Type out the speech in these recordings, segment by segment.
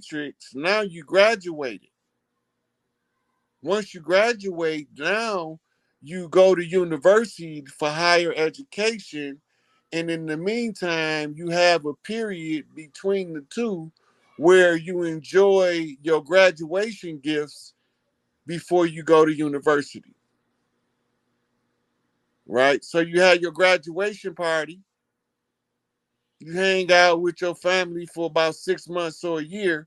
matrix, now you graduated. Once you graduate, now you go to university for higher education. And in the meantime, you have a period between the two where you enjoy your graduation gifts before you go to university, right? So you have your graduation party, you hang out with your family for about 6 months or a year,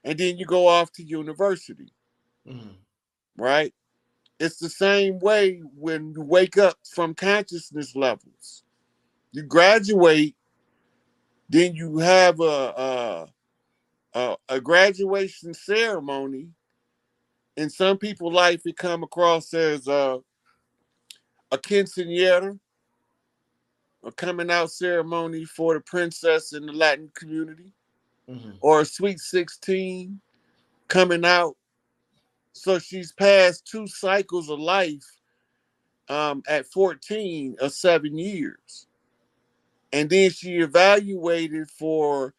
and then you go off to university, Mm-hmm. right? It's the same way when you wake up from consciousness levels. You graduate, then you have a graduation ceremony. In some people's life, it come across as a quinceañera, a coming out ceremony for the princess in the Latin community, Mm-hmm. or a sweet 16 coming out. So she's passed 2 cycles of life at 14 of 7 years. And then she evaluated for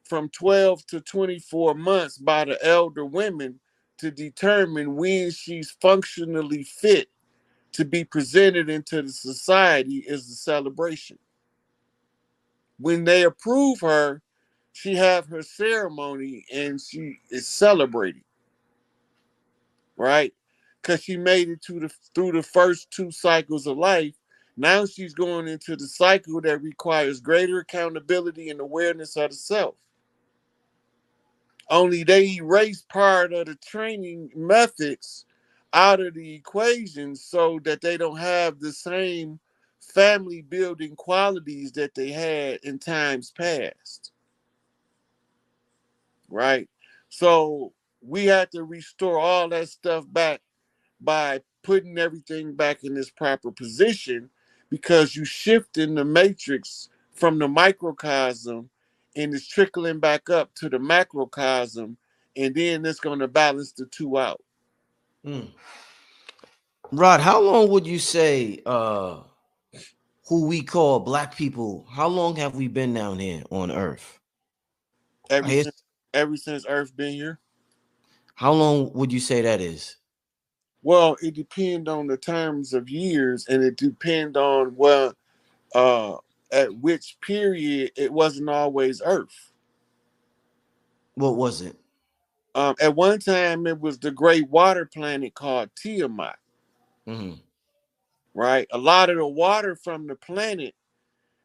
from 12 to 24 months by the elder women to determine when she's functionally fit to be presented into the society as a celebration. When they approve her, she have her ceremony and she is celebrated, right? Because she made it to the through the first 2 cycles of life. Now she's going into the cycle that requires greater accountability and awareness of the self. Only they erase part of the training methods out of the equation so that they don't have the same family building qualities that they had in times past, right? So we had to restore all that stuff back by putting everything back in its proper position because you shifting the matrix from the microcosm and it's trickling back up to the macrocosm, and then it's going to balance the two out. Mm. Rod, how long would you say who we call black people, how long have we been down here on Earth? Ever His, since ever since Earth been here. how long would you say that is? Well, it depends on the terms of years, and it depends on uh, at which period it wasn't always Earth. What was it? At one time, it was the great water planet called Tiamat, Mm-hmm. right? A lot of the water from the planet,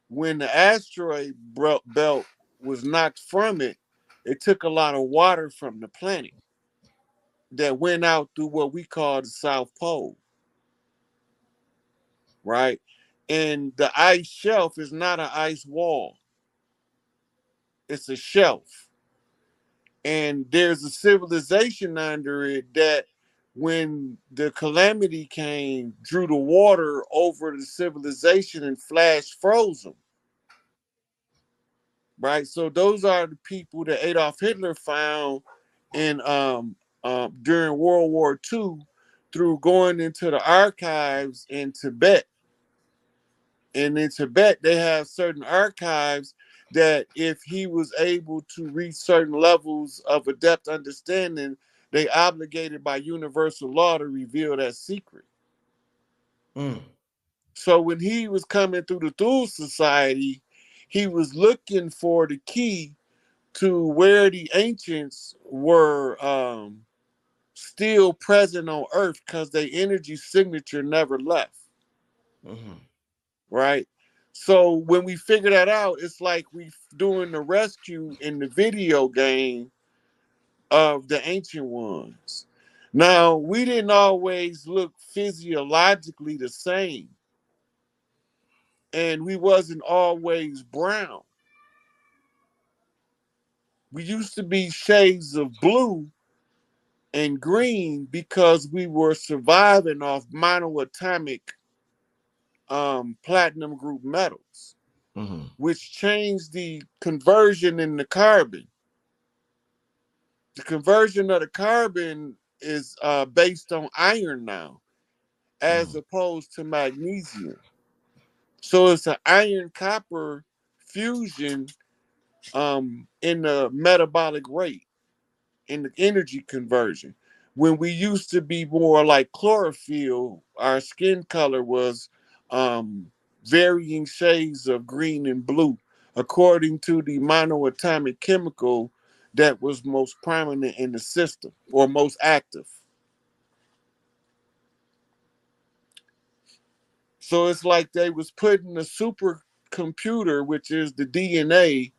when the asteroid belt was knocked from it, it took a lot of water from the planet that went out through what we call the South Pole, right? And the ice shelf is not an ice wall, it's a shelf. And there's a civilization under it that when the calamity came, drew the water over the civilization and flash froze them, right? So those are the people that Adolf Hitler found in during World War II through going into the archives in Tibet. And in Tibet, they have certain archives that if he was able to reach certain levels of adept understanding, they obligated by universal law to reveal that secret. Mm. So when he was coming through the Thule Society, he was looking for the key to where the ancients were still present on Earth because their energy signature never left, Mm-hmm. right? So when we figure that out, it's like we doing the rescue in the video game of the ancient ones. Now, we didn't always look physiologically the same, and we wasn't always brown. We used to be shades of blue and green because we were surviving off monoatomic platinum group metals, Mm-hmm. which changed the conversion in the carbon. The conversion of the carbon is based on iron now, as Mm-hmm. opposed to magnesium. So it's an iron copper fusion in the metabolic rate. in the energy conversion. When we used to be more like chlorophyll, our skin color was varying shades of green and blue according to the monoatomic chemical that was most prominent in the system or most active. So it's like they was putting a supercomputer, which is the DNA,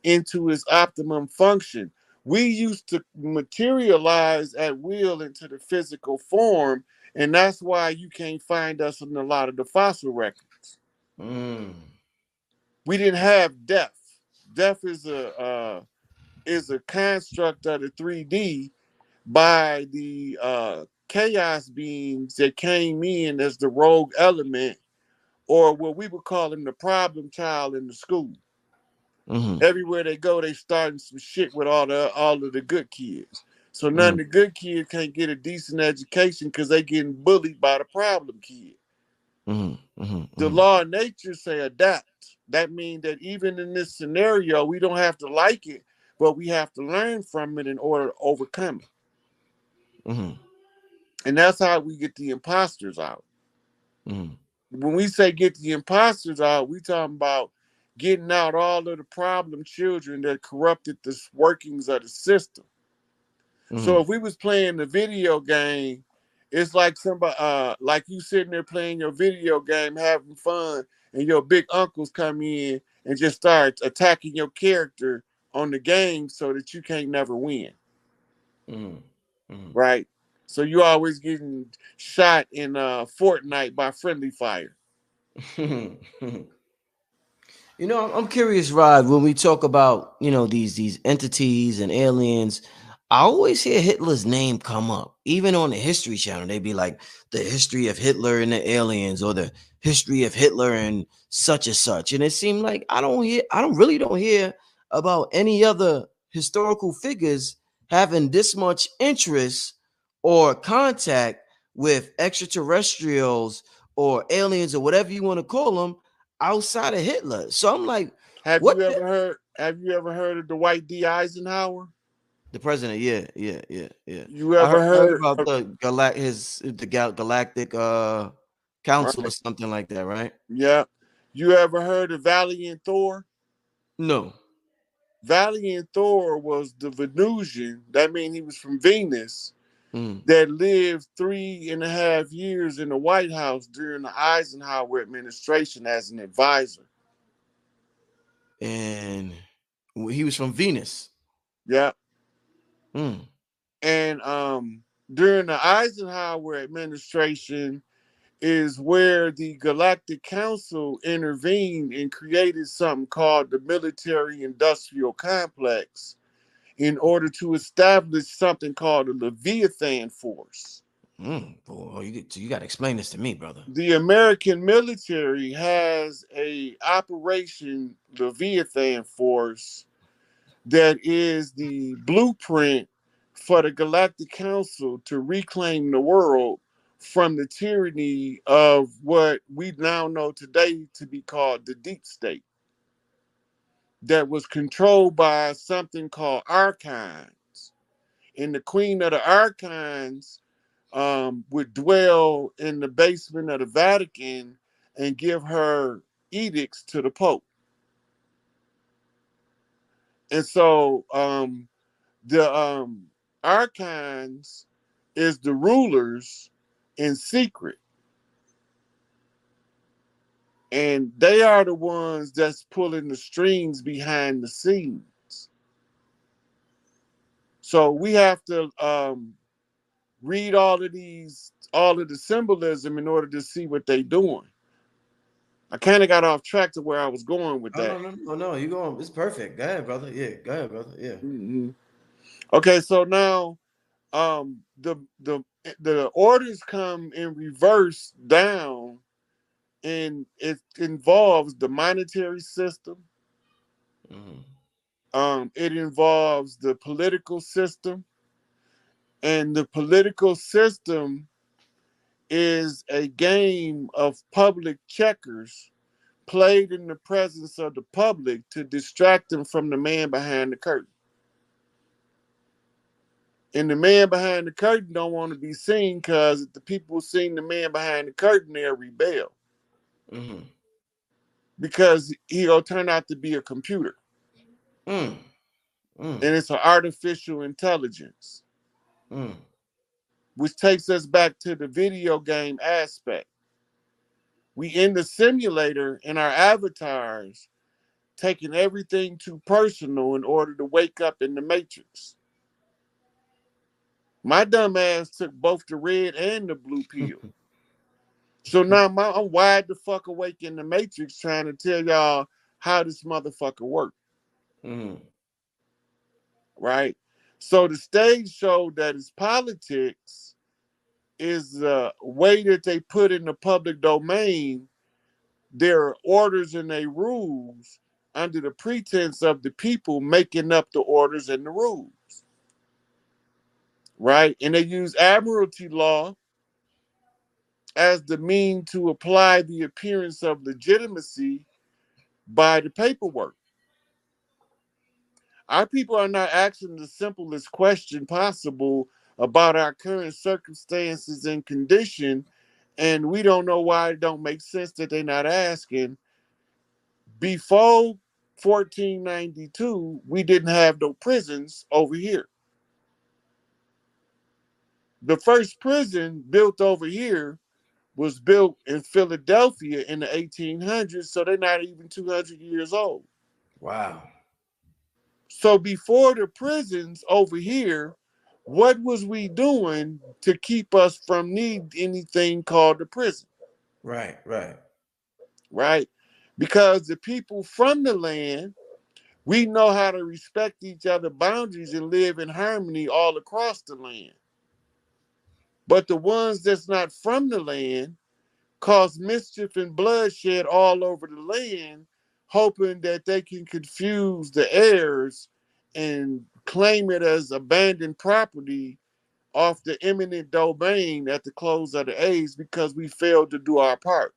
into its optimum function. We used to materialize at will into the physical form, and that's why you can't find us in a lot of the fossil records. Mm. We didn't have death. Death is a construct of the 3D by the chaos beings that came in as the rogue element, or what we would call him the problem child in the school. Mm-hmm. Everywhere they go, they starting some shit with all of the good kids. So none Mm-hmm. of the good kids can't get a decent education because they getting bullied by the problem kid. Mm-hmm. The Mm-hmm. law of nature say adapt. That means that even in this scenario, we don't have to like it, but we have to learn from it in order to overcome it. Mm-hmm. And that's how we get the imposters out. Mm-hmm. When we say get the imposters out, we talking about getting out all of the problem children that corrupted the workings of the system. So Mm-hmm. if we was playing the video game, it's like somebody, like you sitting there playing your video game, having fun, and your big uncles come in and just start attacking your character on the game so that you can't never win, Mm-hmm. right? So you always getting shot in Fortnite by friendly fire. Mm-hmm. You know, I'm curious, Rod, when we talk about, these entities and aliens, I always hear Hitler's name come up. Even on the History Channel, they be like the history of Hitler and the aliens, or the history of Hitler and such and such. And it seemed like I don't really hear about any other historical figures having this much interest or contact with extraterrestrials or aliens or whatever you want to call them outside of Hitler. So I'm like, Have what you ever heard? Have you ever heard of Dwight D. Eisenhower? the president? Yeah, yeah, yeah, yeah. You I heard, ever I heard heard? about Of, the galactic council or right? something like that, right? Yeah. You ever heard of Valiant Thor? No. Valiant Thor was the Venusian. That means he was from Venus Mm. that lived 3.5 years in the White House during the Eisenhower administration as an advisor. And he was from Venus. Yeah. Mm. And during the Eisenhower administration is where the Galactic Council intervened and created something called the Military Industrial Complex in order to establish something called the Leviathan Force. Boy, you got to explain this to me, brother. The American military has a Operation Leviathan Force that is the blueprint for the Galactic Council to reclaim the world from the tyranny of what we now know today to be called the deep state, that was controlled by something called archons. And the queen of the archons would dwell in the basement of the Vatican and give her edicts to the Pope. And so the archons is the rulers in secret, and they are the ones that's pulling the strings behind the scenes. So we have to read all of the symbolism in order to see what they're doing. I kind of got off track to where I was going with Oh that. no, no, no, no. You going? It's perfect. Go ahead, brother. Yeah, go ahead, brother. Yeah. Hmm. Okay, so now the orders come in reverse down, and it involves the monetary system. Mm-hmm. It involves the political system, and the political system is a game of public checkers played in the presence of the public to distract them from the man behind the curtain. And the man behind the curtain don't want to be seen because if the people seen the man behind the curtain, they'll rebel. Mm-hmm. Because he'll turn out to be a computer. Mm. Mm. And it's an artificial intelligence. Mm. Which takes us back to the video game aspect. We in the simulator and our avatars taking everything too personal in order to wake up in the matrix. My dumb ass took both the red and the blue pill. So now I'm wide the fuck awake in the matrix trying to tell y'all how this motherfucker works. Mm. Right? So the stage show that is politics is the way that they put in the public domain their orders and their rules under the pretense of the people making up the orders and the rules. Right? And they use admiralty law as the mean to apply the appearance of legitimacy by the paperwork. Our people are not asking the simplest question possible about our current circumstances and condition, and we don't know why it don't make sense that they're not asking. Before 1492, we didn't have no prisons over here. The first prison built over here was built in Philadelphia in the 1800s, so they're not even 200 years old. Wow. So before the prisons over here, what was we doing to keep us from need anything called the prison? Right. Right. Right? Because the people from the land, we know how to respect each other's boundaries and live in harmony all across the land. But the ones that's not from the land cause mischief and bloodshed all over the land, hoping that they can confuse the heirs and claim it as abandoned property off the eminent domain at the close of the age because we failed to do our part.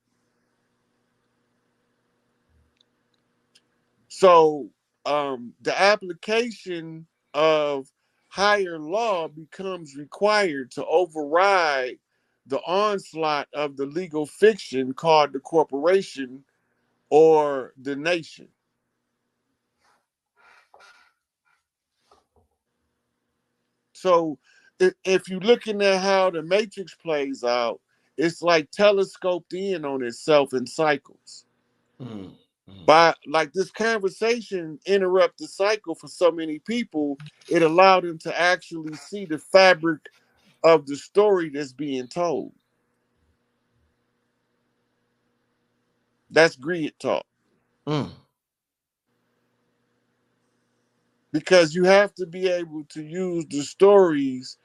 So the application of higher law becomes required to override the onslaught of the legal fiction called the corporation or the nation. So if you're looking at how the matrix plays out, it's like telescoped in on itself in cycles. Mm. Mm. By like this conversation interrupt the cycle for so many people, it allowed them to actually see the fabric of the story that's being told. That's grid talk. Mm. Because you have to be able to use the stories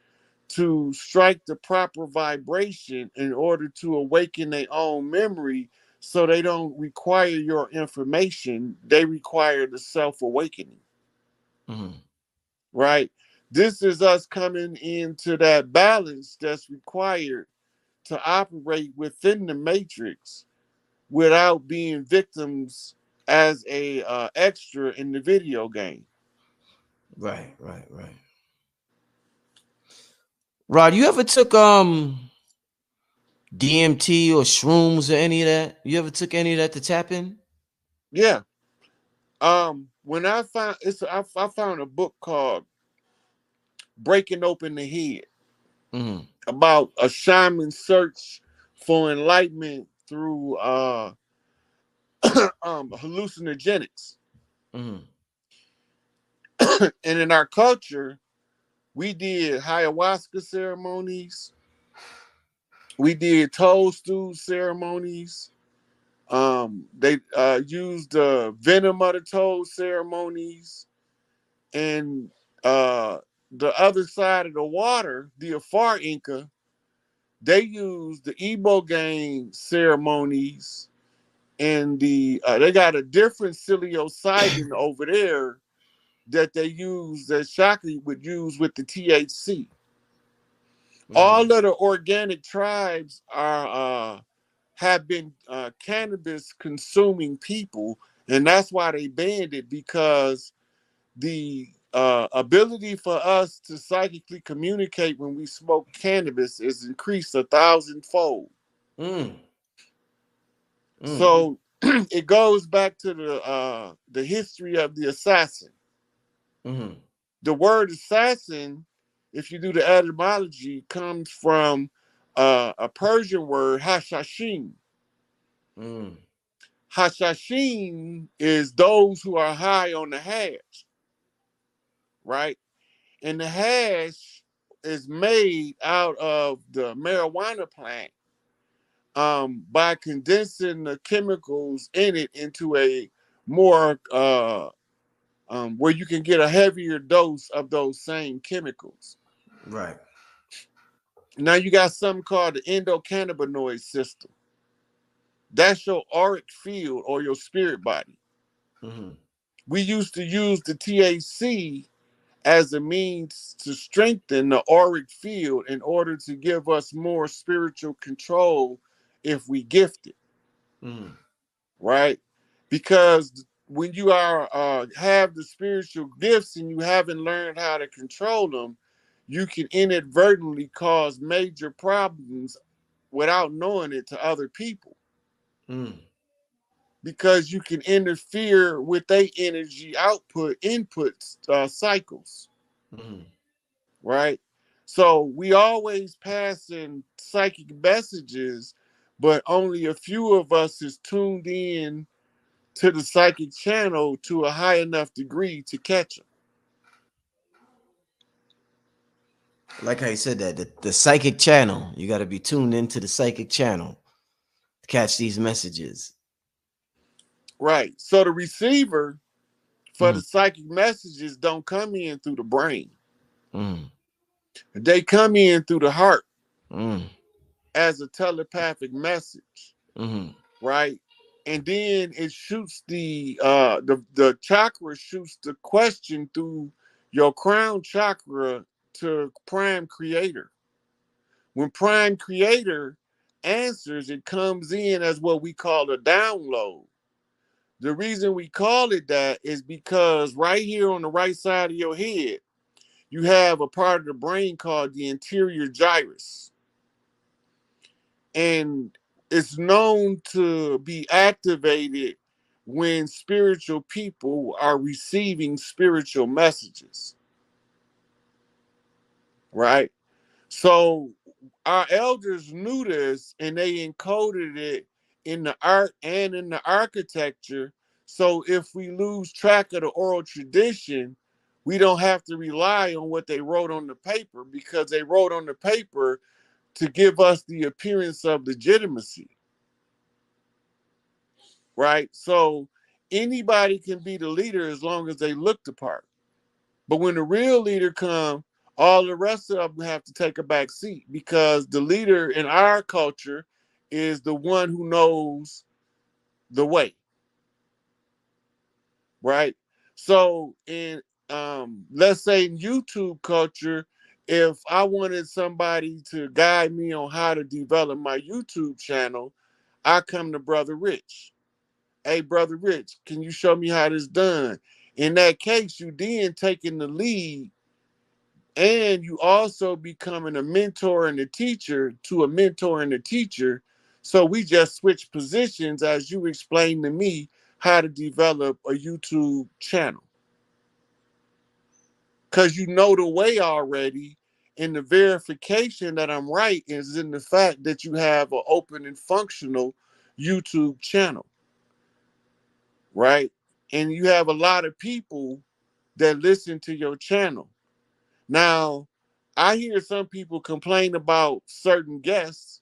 to strike the proper vibration in order to awaken their own memory so they don't require your information, they require the self-awakening. Mm. Right? This is us coming into that balance that's required to operate within the matrix without being victims as a extra in the video game. Right. Right. Right. Rod, you ever took DMT or shrooms or any of that? You ever took any of that to tap in? Yeah. When I found I found a book called Breaking Open the Head Mm. about a shaman's search for enlightenment through hallucinogenics. Mm. And in our culture, we did ayahuasca ceremonies, we did toadstool ceremonies. They used the venom of the toad ceremonies, and the other side of the water, the Afar Inca, they used the Ibogaine ceremonies, and they got a different psilocybin over there that they use that Shaka would use with the THC. Mm. All of the organic tribes are have been cannabis consuming people, and that's why they banned it because the ability for us to psychically communicate when we smoke cannabis is increased 1,000-fold. Mm. Mm. So it goes back to the history of the assassin. Mm. The word assassin, if you do the etymology, comes from a Persian word, hashashin. Mm. Hashashin is those who are high on the hash, right? And the hash is made out of the marijuana plant by condensing the chemicals in it into a more where you can get a heavier dose of those same chemicals. Right. Now you got something called the endocannabinoid system. That's your auric field or your spirit body. Mm. We used to use the THC as a means to strengthen the auric field in order to give us more spiritual control if we gift it, Mm. right? Because when you are have the spiritual gifts and you haven't learned how to control them, you can inadvertently cause major problems without knowing it to other people, Mm. because you can interfere with their energy output input cycles, Mm. right? So we always passing psychic messages, but only a few of us is tuned in to the psychic channel to a high enough degree to catch them. Like how you said that the psychic channel, you got to be tuned into the psychic channel to catch these messages. Right. So the receiver for Mm. the psychic messages don't come in through the brain. Mm. They come in through the heart Mm. as a telepathic message, Mm. right? And then it shoots the chakra shoots the question through your crown chakra to prime creator. When prime creator answers, it comes in as what we call a download. The reason we call it that is because right here on the right side of your head, you have a part of the brain called the anterior gyrus. And it's known to be activated when spiritual people are receiving spiritual messages, right? So our elders knew this and they encoded it in the art and in the architecture. So if we lose track of the oral tradition, we don't have to rely on what they wrote on the paper, because they wrote on the paper to give us the appearance of legitimacy, right? So anybody can be the leader as long as they look the part. But when the real leader comes, all the rest of them have to take a back seat, because the leader in our culture is the one who knows the way, right? So in let's say in YouTube culture, if I wanted somebody to guide me on how to develop my YouTube channel, I come to Brother Rich. Hey, Brother Rich, can you show me how this done? In that case, you then taking the lead, and you also becoming a mentor and a teacher to a mentor and a teacher. So we just switch positions as you explain to me how to develop a YouTube channel, because you know the way already. And the verification that I'm right is in the fact that you have an open and functional YouTube channel, right? And you have a lot of people that listen to your channel. Now, I hear some people complain about certain guests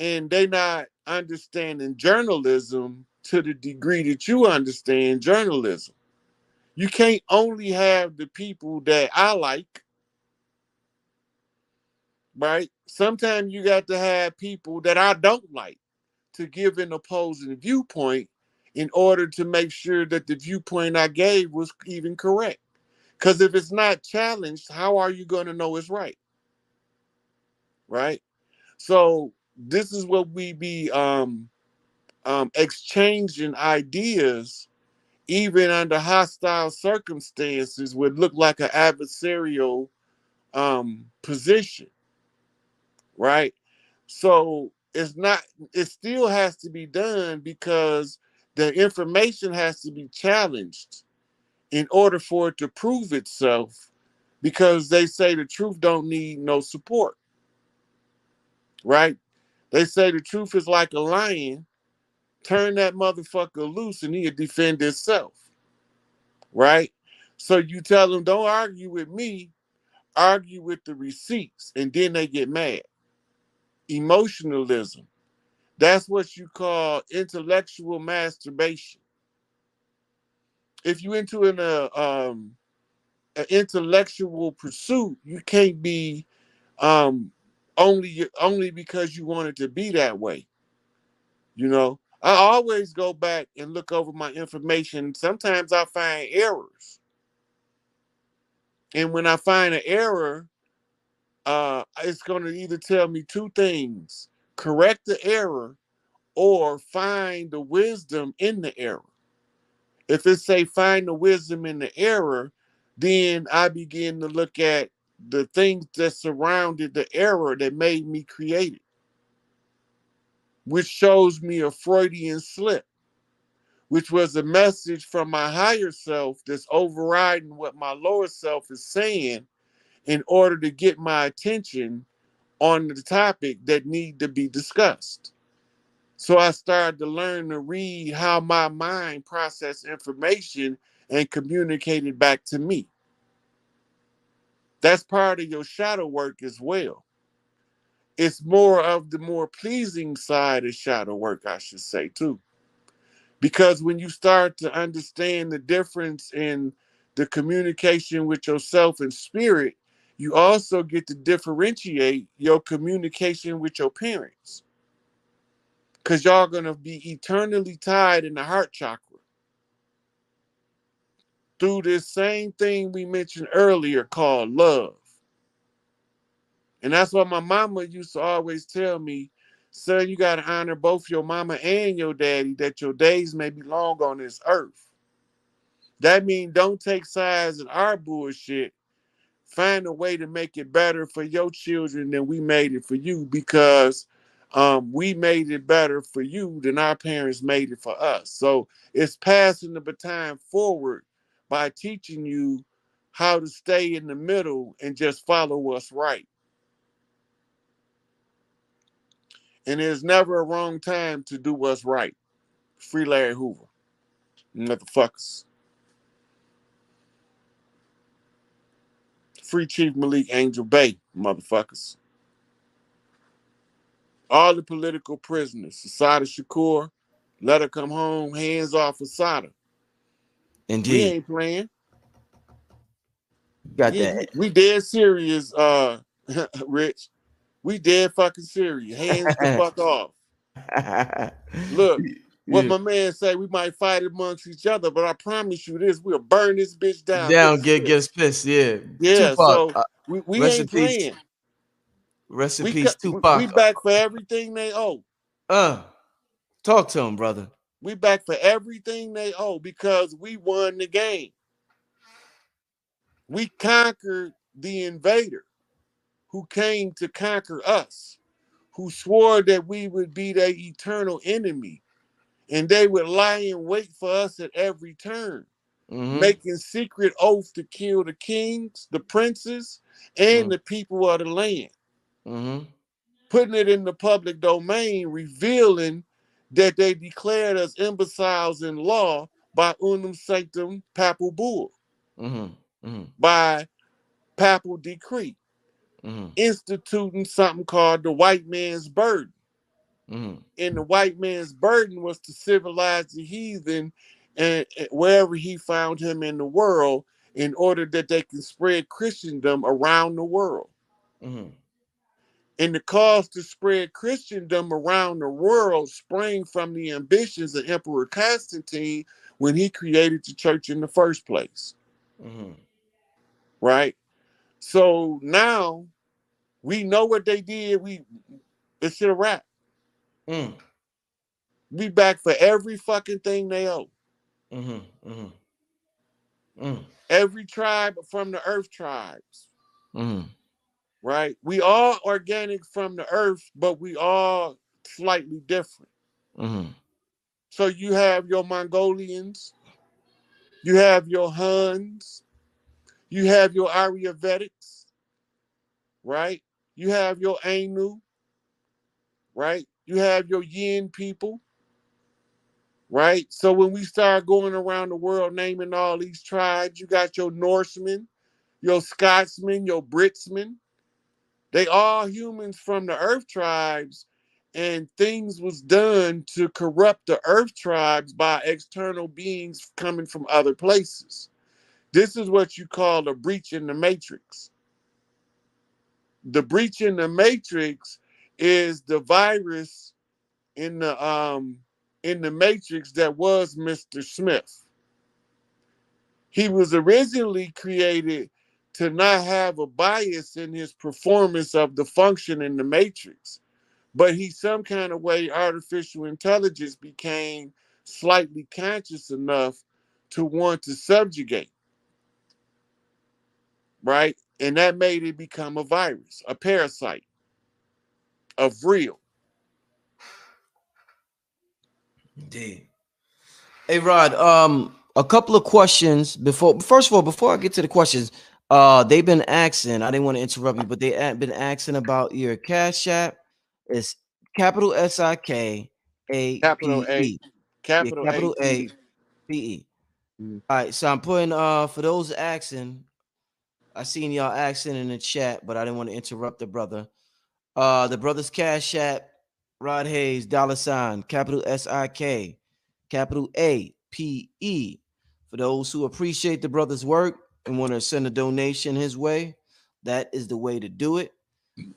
and they not understanding journalism to the degree that you understand journalism. You can't only have the people that I like, right? Sometimes you got to have people that I don't like to give an opposing viewpoint in order to make sure that the viewpoint I gave was even correct. Because if it's not challenged, how are you going to know it's right? Right? So this is what we be exchanging ideas even under hostile circumstances, would look like an adversarial position, right? So it's not, it still has to be done because the information has to be challenged in order for it to prove itself, because they say the truth don't need no support, right? They say the truth is like a lion. Turn that motherfucker loose and he'll defend himself, right? So you tell them, don't argue with me, argue with the receipts, and then they get mad. Emotionalism. That's what you call intellectual masturbation. If you into an intellectual pursuit, you can't be um, only because you want it to be that way. You know, I always go back and look over my information. Sometimes I find errors, and when I find an error, it's going to either tell me two things: correct the error or find the wisdom in the error. If it say find the wisdom in the error, then I begin to look at the things that surrounded the error that made me create it, which shows me a Freudian slip, which was a message from my higher self that's overriding what my lower self is saying in order to get my attention on the topic that need to be discussed. So I started to learn to read how my mind processed information and communicate it back to me. That's part of your shadow work as well. It's more of the more pleasing side of shadow work, I should say, too. Because when you start to understand the difference in the communication with yourself and spirit, you also get to differentiate your communication with your parents. Because y'all going to be eternally tied in the heart chakra through this same thing we mentioned earlier called love. And that's what my mama used to always tell me, son, you got to honor both your mama and your daddy, that your days may be long on this earth. That means don't take sides in our bullshit. Find a way to make it better for your children than we made it for you, because we made it better for you than our parents made it for us. So it's passing the baton forward by teaching you how to stay in the middle and just follow what's right. And there's never a wrong time to do what's right. Free Larry Hoover. Motherfuckers. Free Chief Malik Angel Bay. Motherfuckers. All the political prisoners. Assata Shakur. Let her come home. Hands off Assata. We Indeed. ain't playing. Got that. We dead serious, Rich. We dead fucking serious. Hands the fuck off. Look, what Yeah. my man say, we might fight amongst each other, but I promise you this, we'll burn this bitch down, get Down, his get fist. gets pissed. Yeah. Yeah, Tupac. so we Rest in ain't peace. playing. Rest in We peace, we Tupac. back for everything they owe. Uh, talk to him, brother. We back for everything they owe because we won the game. We conquered the invader who came to conquer us, who swore that we would be their eternal enemy and they would lie in wait for us at every turn, Mm-hmm. making secret oaths to kill the kings, the princes, and the people of the land, Mm-hmm. putting it in the public domain, revealing that they declared us imbeciles in law by unum sanctum papal bull, Mm-hmm. Mm-hmm. by papal decree, Mm-hmm. instituting something called the white man's burden. Mm-hmm. And the white man's burden was to civilize the heathen and wherever he found him in the world in order that they can spread Christendom around the world. Mm-hmm. And the cause to spread Christendom around the world sprang from the ambitions of Emperor Constantine when he created the church in the first place, Mm-hmm. right? So now we know what they did. It's a wrap. Mm. We back for every fucking thing they owe. Mm-hmm. Mm-hmm. Mm. Every tribe from the earth tribes, Mm-hmm. right? We all organic from the earth, but we all slightly different. Mm-hmm. So you have your Mongolians, you have your Huns, you have your Aryavedics, right? You have your Ainu, right? You have your Yin people, right? So when we start going around the world naming all these tribes, you got your Norsemen, your Scotsmen, your Britsmen. They all humans from the Earth tribes, and things was done to corrupt the Earth tribes by external beings coming from other places. This is what you call a breach in the matrix. The breach in the matrix is the virus in the matrix that was Mr. Smith. He was originally created to not have a bias in his performance of the function in the matrix, but he some kind of way artificial intelligence became slightly conscious enough to want to subjugate, right? And that made it become a virus, a parasite of real. Indeed. Hey Rod, a couple of questions before. First of all, before I get to the questions, they've been asking. I didn't want to interrupt you, but been asking about your Cash App. It's capital Capital A, SIKAPE. Yeah, capital A capital P E. APE. All right, so I'm putting for those asking. I seen y'all asking in the chat, but I didn't want to interrupt the brother. The brother's Cash App, Rod Hayes, $, capital SIK, capital APE. For those who appreciate the brother's work and want to send a donation his way, that is the way to do it.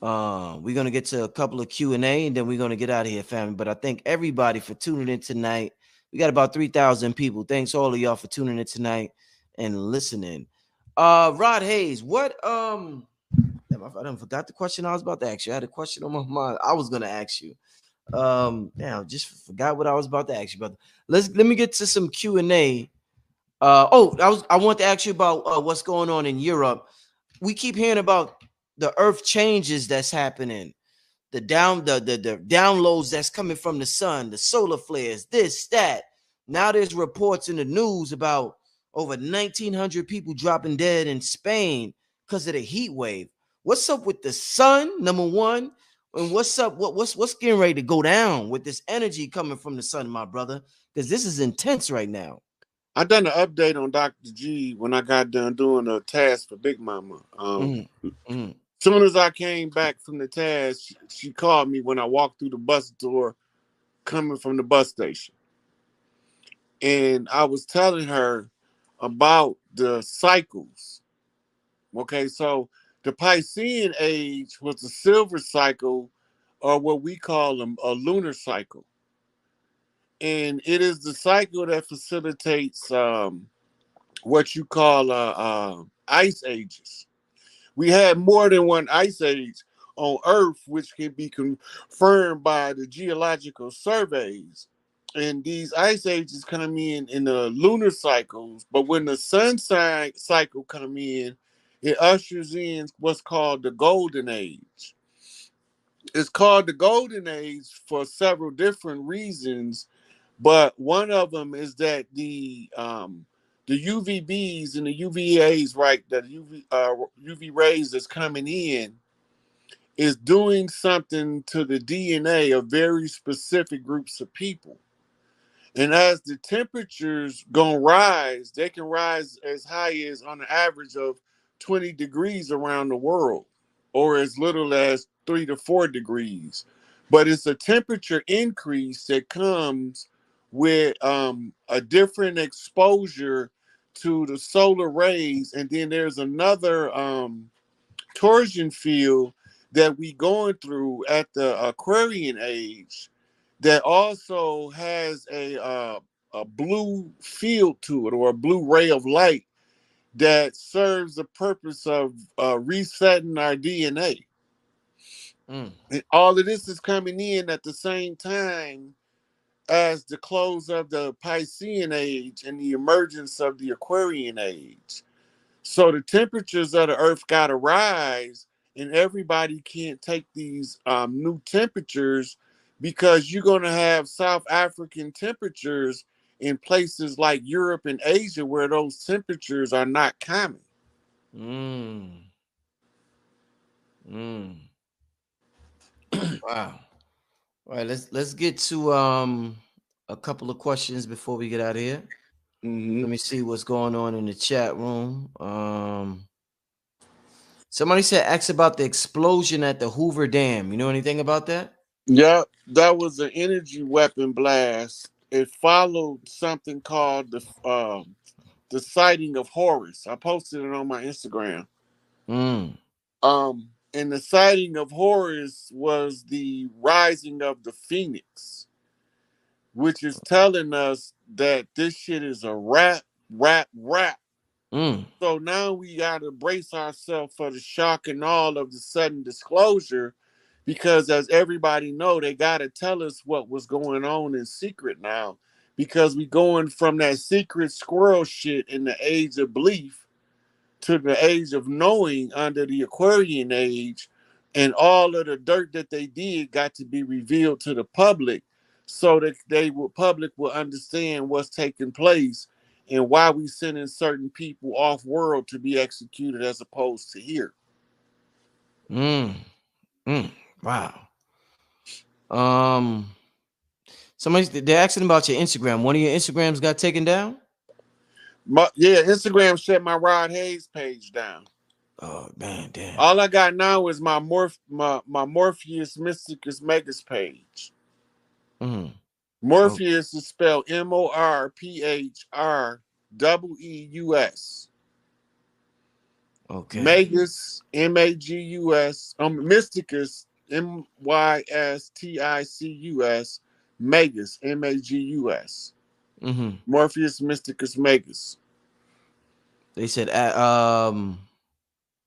We're gonna get to a couple of Q&A and then we're gonna get out of here, family. But I thank everybody for tuning in tonight. We got about 3,000 people. Thanks all of y'all for tuning in tonight and listening. Rod Hayes, what damn, I done forgot the question I was about to ask you. I had a question on my mind. I was gonna ask you. Damn, just forgot what I was about to ask you, brother. Let me get to some Q&A. I want to ask you about what's going on in Europe. We keep hearing about the earth changes that's happening, the downloads that's coming from the sun, the solar flares, this, that. Now there's reports in the news about over 1,900 people dropping dead in Spain because of the heat wave. What's up with the sun, number one? And what's up? What's getting ready to go down with this energy coming from the sun, my brother? Because this is intense right now. I done an update on Dr. G when I got done doing a task for Big Mama. Mm-hmm. Soon as I came back from the task, she called me when I walked through the bus door coming from the bus station. And I was telling her about the cycles. Okay, so the Piscean age was the silver cycle, or what we call a lunar cycle. And it is the cycle that facilitates what you call ice ages. We had more than one ice age on Earth, which can be confirmed by the geological surveys. And these ice ages come in the lunar cycles, but when the sun cycle come in, it ushers in what's called the golden age. It's called the golden age for several different reasons, but one of them is that the UVBs and the UVAs, right, the UV rays that's coming in is doing something to the DNA of very specific groups of people. And as the temperatures gonna rise, they can rise as high as on an average of 20 degrees around the world, or as little as 3 to 4 degrees. But it's a temperature increase that comes with a different exposure to the solar rays, and then there's another torsion field that we going through at the Aquarian age that also has a blue field to it, or a blue ray of light that serves the purpose of resetting our DNA. Mm. And all of this is coming in at the same time as the close of the Piscean age and the emergence of the Aquarian age. So the temperatures of the earth got to rise, and everybody can't take these new temperatures because you're going to have South African temperatures in places like Europe and Asia where those temperatures are not common. Mm. Mm. Wow. All right, let's get to a couple of questions before we get out of here. Hmm. Let me see what's going on in the chat room. Somebody said ask about the explosion at the Hoover Dam. You know anything about that? Yep, that was an energy weapon blast. It followed something called the sighting of Horus. I posted it on my Instagram. Mm. And the sighting of Horus was the rising of the phoenix, which is telling us that this shit is a rap, rap, rap. Mm. So now we gotta brace ourselves for the shock and all of the sudden disclosure, because as everybody know, they gotta tell us what was going on in secret now, because we going from that secret squirrel shit in the age of belief to the age of knowing under the Aquarian age, and all of the dirt that they did got to be revealed to the public, so that public will understand what's taking place and why we sending certain people off world to be executed as opposed to here. Mm. Mm. Wow. Um. Somebody they're asking about your Instagram. One of your Instagrams got taken down. Yeah, Instagram shut my Rod Hayes page down. Oh man, damn. All I got now is my Morpheus Mysticus Megas page. Mm. Oh, Morpheus is spelled Morpheus. okay. Magus, Magus, Mysticus, Mysticus, Magus, Magus. Mm-hmm. Morpheus Mysticus Magus. They said,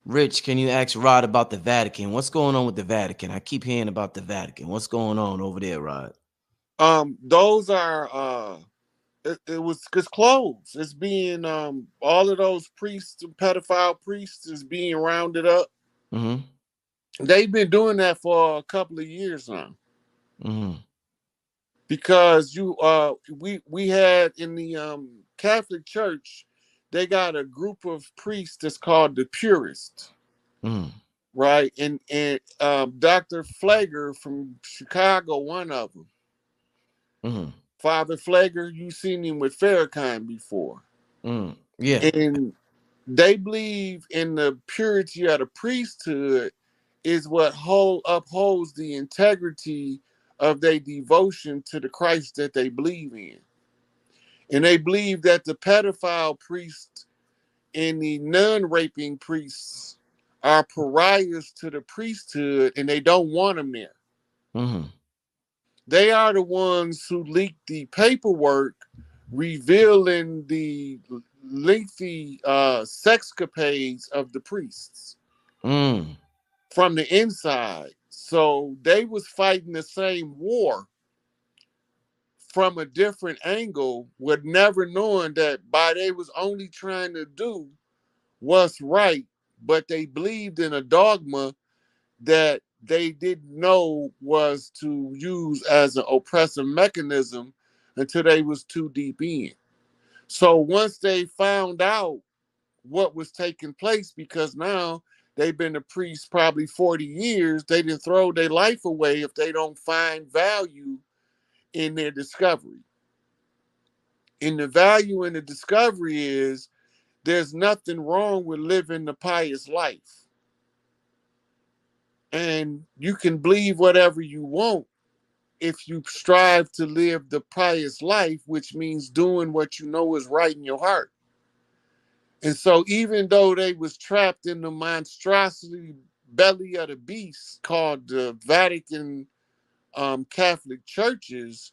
Rich, can you ask Rod about the Vatican? What's going on with the Vatican? I keep hearing about the Vatican. What's going on over there, Rod? Those are it was it's closed. It's being all of those priests and pedophile priests is being rounded up. Mm-hmm. They've been doing that for a couple of years now. Mm-hmm. Because we had in the Catholic Church, they got a group of priests that's called the Purists, Mm-hmm. right? And Dr. Flager from Chicago, one of them, Mm-hmm. Father Flager, you seen him with Farrakhan before, Mm-hmm. Yeah. and they believe in the purity of the priesthood is what upholds the integrity of their devotion to the Christ that they believe in. And they believe that the pedophile priests and the nun raping priests are pariahs to the priesthood and they don't want them there. Mm-hmm. They are the ones who leaked the paperwork revealing the lengthy sexcapades of the priests Mm. from the inside. So they was fighting the same war from a different angle, with never knowing that by they was only trying to do what's right, but they believed in a dogma that they didn't know was to use as an oppressive mechanism until they was too deep in. So once they found out what was taking place, because now they've been a priest probably 40 years, they didn't throw their life away if they don't find value in their discovery. And the value in the discovery is there's nothing wrong with living the pious life. And you can believe whatever you want if you strive to live the pious life, which means doing what you know is right in your heart. And so even though they was trapped in the monstrosity belly of the beast called the Vatican Catholic churches,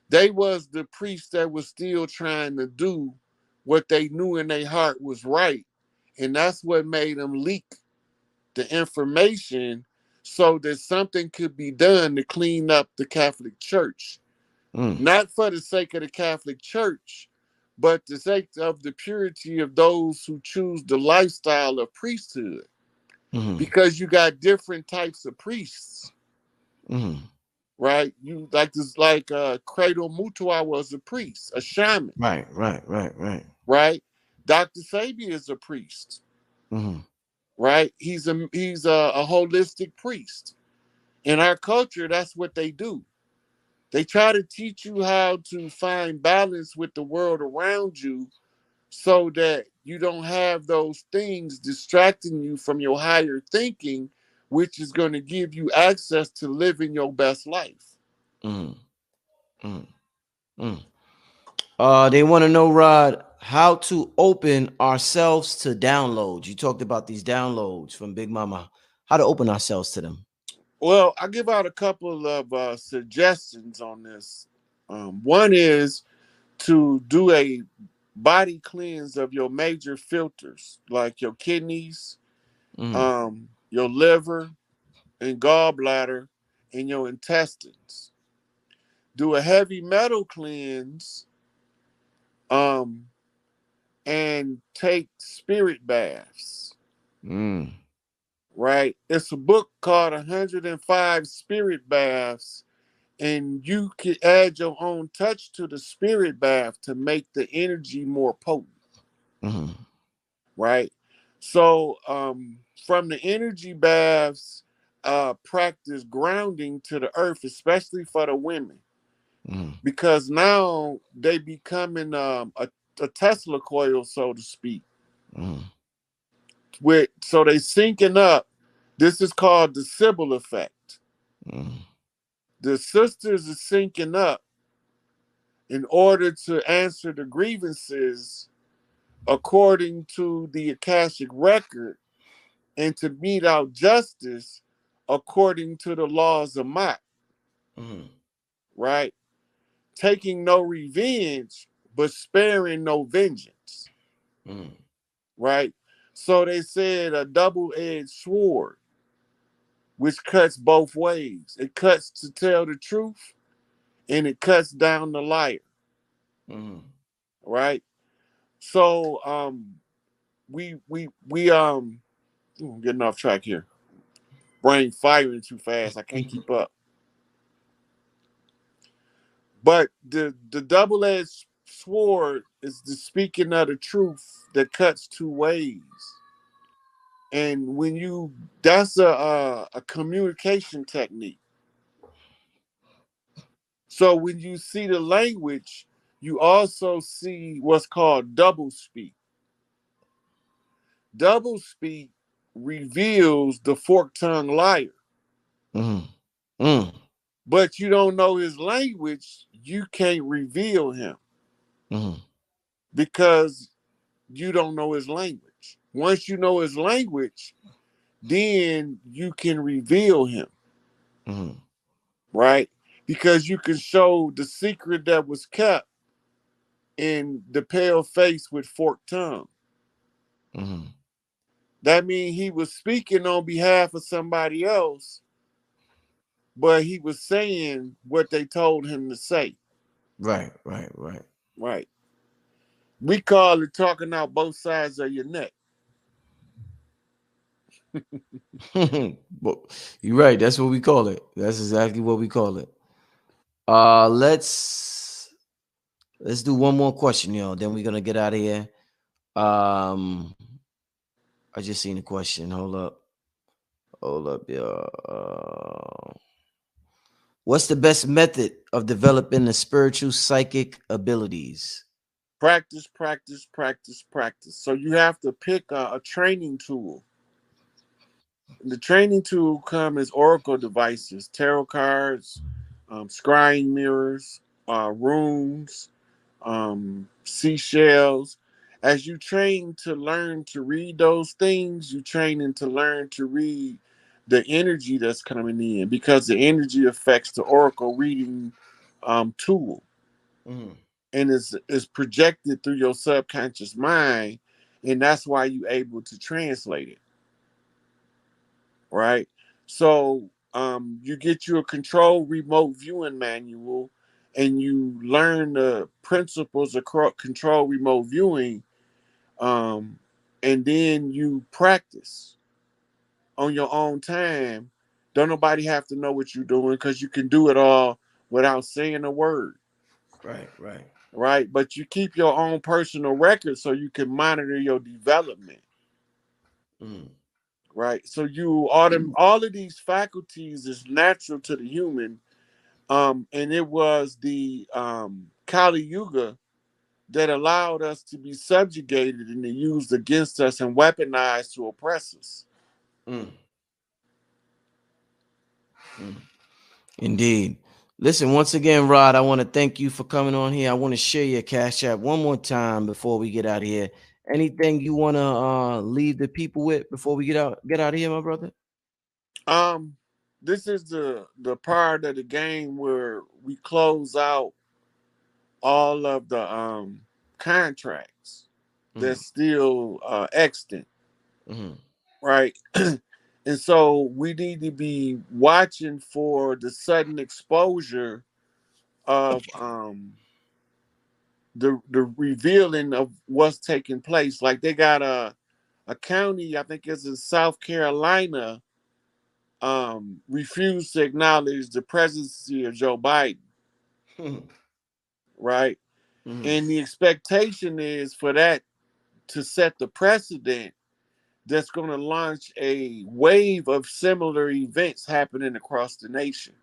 they was the priests that was still trying to do what they knew in their heart was right. And that's what made them leak the information so that something could be done to clean up the Catholic Church. Mm. not for the sake of the Catholic Church, but the sake of the purity of those who choose the lifestyle of priesthood. Mm. Because you got different types of priests, Mm. right? You like this, like Credo Mutua was a priest, a shaman, Right, right, right, right. right? Dr. Sabi is a priest, Mm. right? He's a holistic priest. In our culture, that's what they do. They try to teach you how to find balance with the world around you so that you don't have those things distracting you from your higher thinking, which is going to give you access to living your best life. Mm. Mm. Mm. They want to know, Rod, how to open ourselves to downloads. You talked about these downloads from Big Mama. How to open ourselves to them. Well, I give out a couple of suggestions on this. One is to do a body cleanse of your major filters, like your kidneys, Mm. your liver and gallbladder, and your intestines. Do a heavy metal cleanse, um, and take spirit baths. Mm. Right? It's a book called 105 Spirit Baths, and you can add your own touch to the spirit bath to make the energy more potent. Mm. Right? So, from the energy baths, practice grounding to the earth, especially for the women, Mm. because now they becoming a Tesla coil, so to speak. Mm. With so they syncing up. This is called the Sybil effect. Mm. The sisters are syncing up in order to answer the grievances according to the Akashic record and to mete out justice according to the laws of Mott, Mm. right? Taking no revenge, but sparing no vengeance, Mm. right? So they said a double-edged sword, which cuts both ways. It cuts to tell the truth and it cuts down the liar, Mm. right? So we I'm getting off track here. Brain firing too fast. I can't keep up. But the double edged sword is the speaking of the truth that cuts two ways. And when you that's a communication technique. So when you see the language, you also see what's called double speak. Double speak reveals the forked tongue liar. Mm. Mm. But you don't know his language, you can't reveal him Mm. because you don't know his language. Once you know his language, then you can reveal him, Mm. right? Because you can show the secret that was kept in the pale face with forked tongue. Mm. That means he was speaking on behalf of somebody else, but he was saying what they told him to say, Right, right, right. right? We call it talking out both sides of your neck. But you're right. That's what we call it. That's exactly what we call it. Let's do one more question, yo. Then we're gonna get out of here. Um, I just seen a question. Hold up, yo. What's the best method of developing the spiritual psychic abilities? Practice, practice, practice, practice. So you have to pick a training tool. The training tool come as oracle devices, tarot cards, scrying mirrors, runes, seashells. As you train to learn to read those things, you training to learn to read the energy that's coming in because the energy affects the oracle reading tool Mm. and is projected through your subconscious mind, and that's why you're able to translate it, right? So you get you a control remote viewing manual, and you learn the principles of control remote viewing, um, and then you practice on your own time. Don't nobody have to know what you're doing because you can do it all without saying a word, Right, right. right? But you keep your own personal record so you can monitor your development, Mm. right? So all of these faculties is natural to the human, and it was the Kali Yuga that allowed us to be subjugated and used against us and weaponized to oppress us. Mm. Mm. Indeed. Listen, once again, Rod, I want to thank you for coming on here. I want to share your Cash App one more time before we get out of here. Anything you want to leave the people with before we get out of here, my brother? Um, this is the part of the game where we close out all of the contracts Mm. that's still extant, Mm. right? And so we need to be watching for the sudden exposure of the revealing of what's taking place. Like they got a county, I think it's in South Carolina, refused to acknowledge the presidency of Joe Biden, Mm. right? Mm. And the expectation is for that to set the precedent that's going to launch a wave of similar events happening across the nation,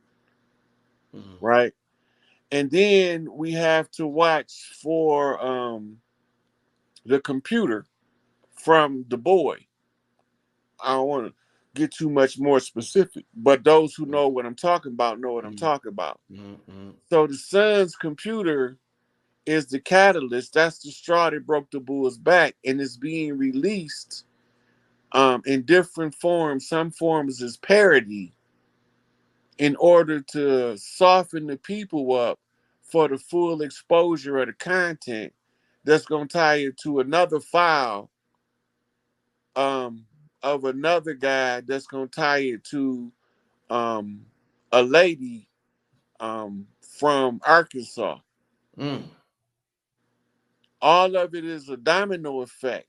Mm. right? And then we have to watch for the computer from the boy. I don't want to get too much more specific, but those who know what I'm talking about know what I'm Mm. talking about. Mm. Mm. So the son's computer is the catalyst. That's the straw that broke the bull's back, and it's being released in different forms. Some forms is parody in order to soften the people up for the full exposure of the content that's going to tie it to another file um, of another guy that's going to tie it to um, a lady from Arkansas. Mm. All of it is a domino effect.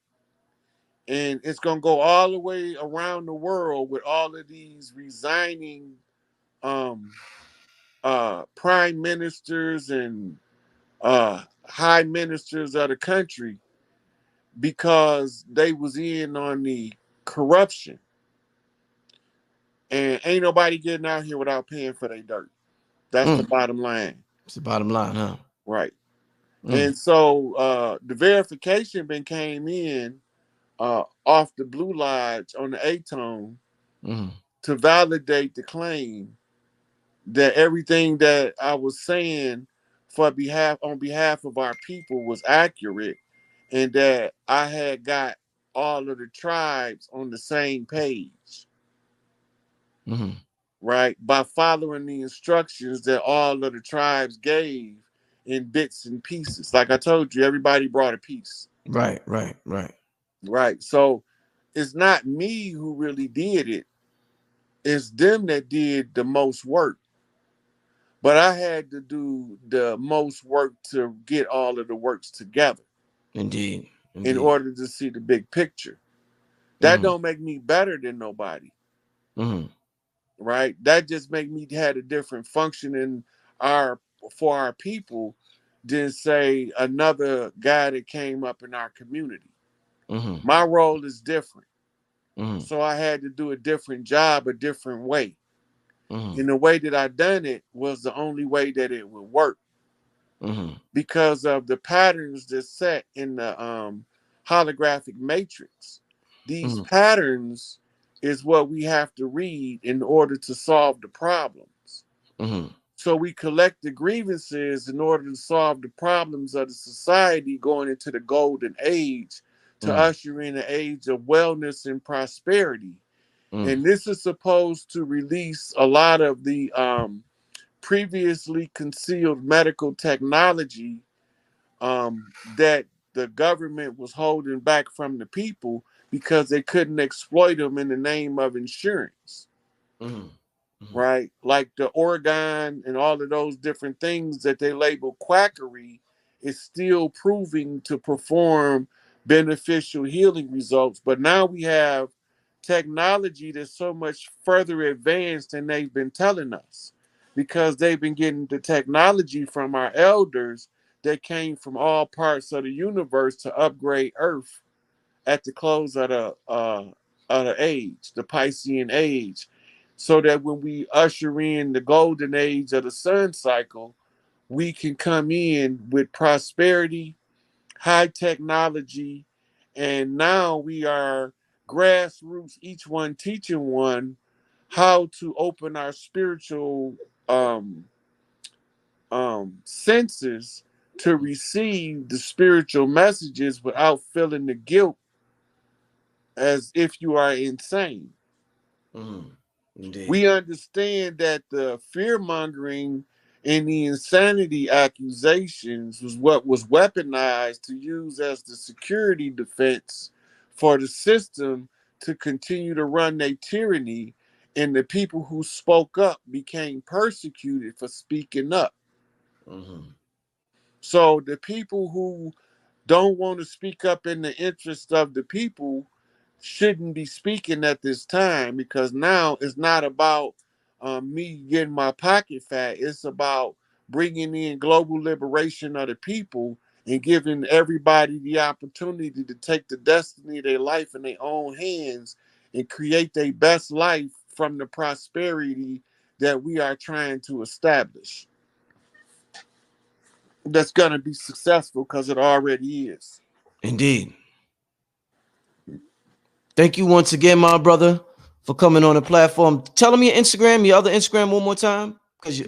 And it's going to go all the way around the world with all of these resigning um, prime ministers and high ministers of the country because they was in on the corruption. And ain't nobody getting out here without paying for their dirt. That's the Mm. bottom line, It's the bottom line, huh? right? Mm. And so the verification been came in off the Blue Lodge on the Atone Mm. to validate the claim that everything that I was saying for behalf on behalf of our people was accurate, and that I had got all of the tribes on the same page, Mm. right? By following the instructions that all of the tribes gave in bits and pieces. Like I told you, everybody brought a piece, Right, right, right. right? So it's not me who really did it, it's them that did the most work. But I had to do the most work to get all of the works together Indeed, in indeed. order to see the big picture. That Mm. don't make me better than nobody, Mm. right? That just make me had a different function in our for our people than say another guy that came up in our community. Mm. My role is different. Mm. So I had to do a different job a different way. Mm. And the way that I done it was the only way that it would work Mm. because of the patterns that's set in the holographic matrix. These Mm. patterns is what we have to read in order to solve the problems. Mm. So we collect the grievances in order to solve the problems of the society going into the golden age to Mm. usher in an age of wellness and prosperity. Mm. And this is supposed to release a lot of the previously concealed medical technology that the government was holding back from the people because they couldn't exploit them in the name of insurance. Mm. right? Like the organ and all of those different things that they label quackery is still proving to perform beneficial healing results. But now we have technology that's so much further advanced than they've been telling us, because they've been getting the technology from our elders that came from all parts of the universe to upgrade Earth at the close of the age, the Piscean age, so that when we usher in the golden age of the sun cycle, we can come in with prosperity, high technology, and now we are grassroots, each one teaching one how to open our spiritual senses to receive the spiritual messages without feeling the guilt as if you are insane. Indeed. We understand that the fear mongering and the insanity accusations was what was weaponized to use as the security defense for the system to continue to run their tyranny, and the people who spoke up became persecuted for speaking up. So the people who don't want to speak up in the interest of the people shouldn't be speaking at this time, because now it's not about me getting my pocket fat. It's about bringing in global liberation of the people and giving everybody the opportunity to take the destiny of their life in their own hands and create their best life from the prosperity that we are trying to establish. That's going to be successful because it already is. Indeed. Thank you once again, my brother, for coming on the platform. Tell me your Instagram, your other Instagram one more time. Because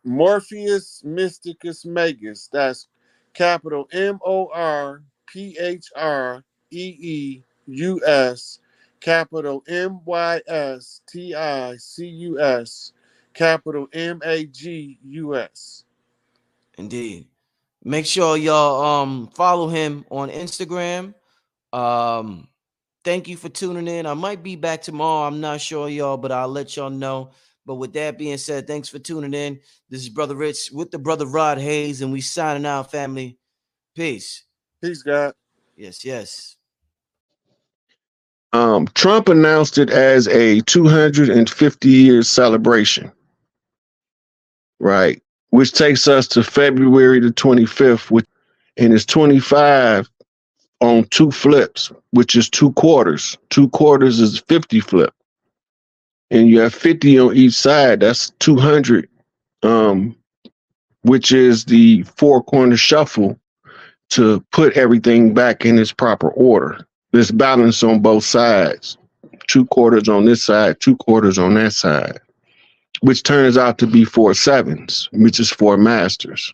Morpheus Mysticus Magus. That's capital MORPHREEUS, capital MYSTICUS, capital MAGUS. Indeed. Make sure y'all follow him on Instagram. Thank you for tuning in. I might be back tomorrow. I'm not sure, y'all, but I'll let y'all know. But with that being said, thanks for tuning in. This is Brother Rich with the Brother Rod Hayes, and we signing out, family. Peace. Peace, God. Yes, yes. Trump announced it as a 250-year celebration, right? Which takes us to February the 25th, and it's 25 on two flips, which is two quarters. Two quarters is 50 flip. And you have 50 on each side. That's 200, which is the four corner shuffle to put everything back in its proper order. There's balance on both sides. Two quarters on this side, two quarters on that side, which turns out to be four sevens, which is four masters.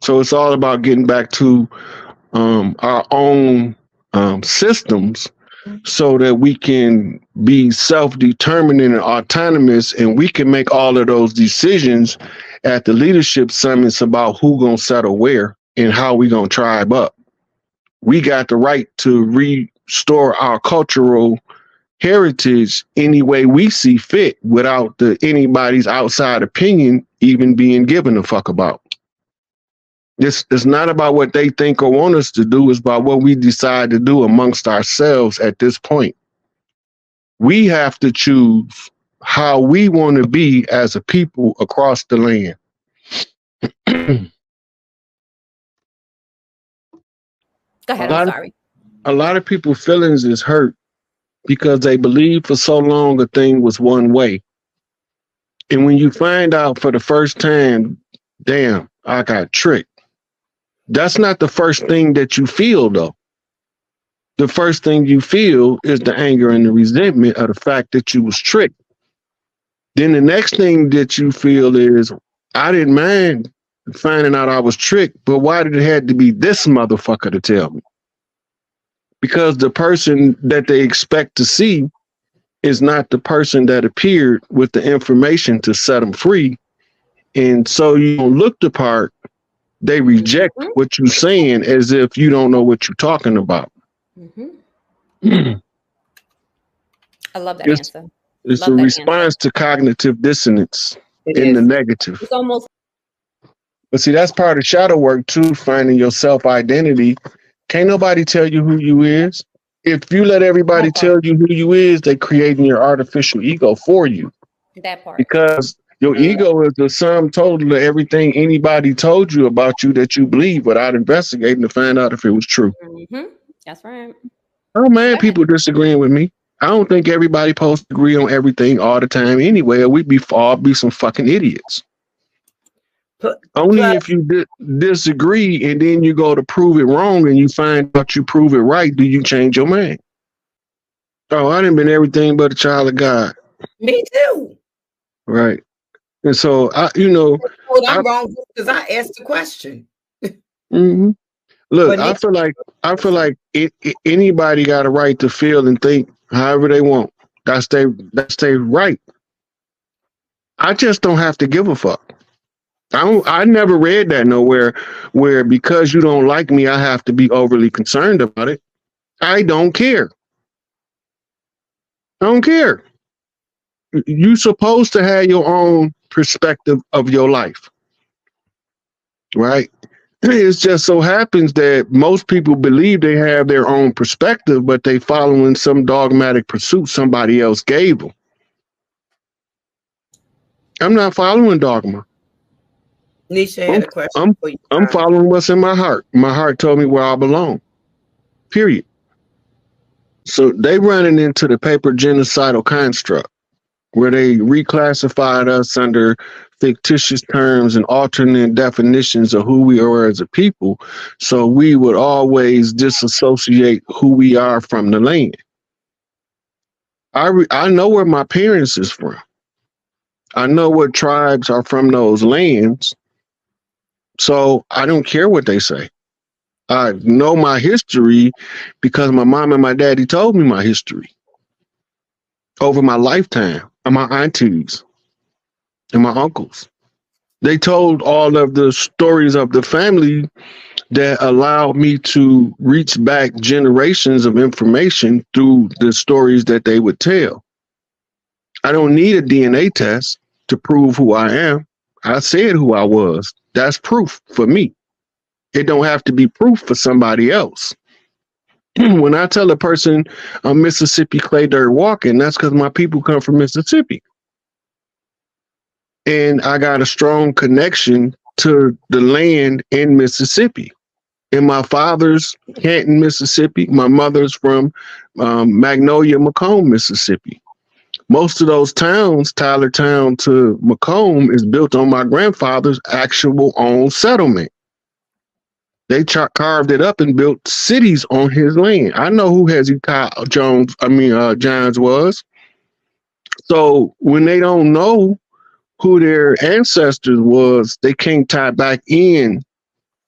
So it's all about getting back to our own systems so that we can be self-determining and autonomous, and we can make all of those decisions at the leadership summits about who gonna settle where and how we gonna tribe up. We got the right to restore our cultural heritage any way we see fit without anybody's outside opinion even being given a fuck about. It's not about what they think or want us to do. It's about what we decide to do amongst ourselves at this point. We have to choose how we want to be as a people across the land. Go ahead, I'm sorry. A lot of people's feelings is hurt because they believed for so long a thing was one way. And when you find out for the first time, damn, I got tricked. That's not the first thing that you feel, though. The first thing you feel is the anger and the resentment of the fact that you was tricked. Then the next thing that you feel is, I didn't mind finding out I was tricked, but why did it have to be this motherfucker to tell me? Because the person that they expect to see is not the person that appeared with the information to set them free. And so you don't look the part. They reject what you're saying as if you don't know what you're talking about. I love that It's answer. it's a Love that answer. response to cognitive dissonance It in the is. negative. It's almost But see, that's part of shadow work too, finding your self identity. Can't nobody tell you who you is. If you let everybody that part. tell you who you is, they creating your artificial ego for you. That part. Because your ego is the sum total of everything anybody told you about you that you believe without investigating to find out if it was true. That's right. I don't mind people disagreeing with me. I don't think everybody supposed to agree on everything all the time anyway, or we'd be all be some fucking idiots. Only if you disagree and then you go to prove it wrong and you find out you prove it right, do you change your mind. Oh, I done been everything but a child of God. Me too. Right. And so, I'm wrong because I asked the question. Mm-hmm. Look, I feel like anybody got a right to feel and think however they want. That's their right. I just don't have to give a fuck. I never read that nowhere where because you don't like me, I have to be overly concerned about it. I don't care. I don't care. You're supposed to have your own perspective of your life, right? It just so happens that most people believe they have their own perspective, but they following some dogmatic pursuit somebody else gave them. I'm not following dogma. Nisha had a question for you. I'm following what's in my heart. My heart told me where I belong. Period. So they running into the paper genocidal construct where they reclassified us under fictitious terms and alternate definitions of who we are as a people. So we would always disassociate who we are from the land. I know where my parents is from. I know what tribes are from those lands. So I don't care what they say. I know my history because my mom and my daddy told me my history over my lifetime, and my aunties and my uncles. They told all of the stories of the family that allowed me to reach back generations of information through the stories that they would tell. I don't need a DNA test to prove who I am. I said who I was. That's proof for me. It don't have to be proof for somebody else. When I tell a person I'm Mississippi clay dirt walking, that's because my people come from Mississippi. And I got a strong connection to the land in Mississippi. And my father's Canton, Mississippi. My mother's from Magnolia, Macomb, Mississippi. Most of those towns, Tylertown to Macomb, is built on my grandfather's actual own settlement. They carved it up and built cities on his land. I know who Hezekiah Johns was. So when they don't know who their ancestors was, they can't tie back in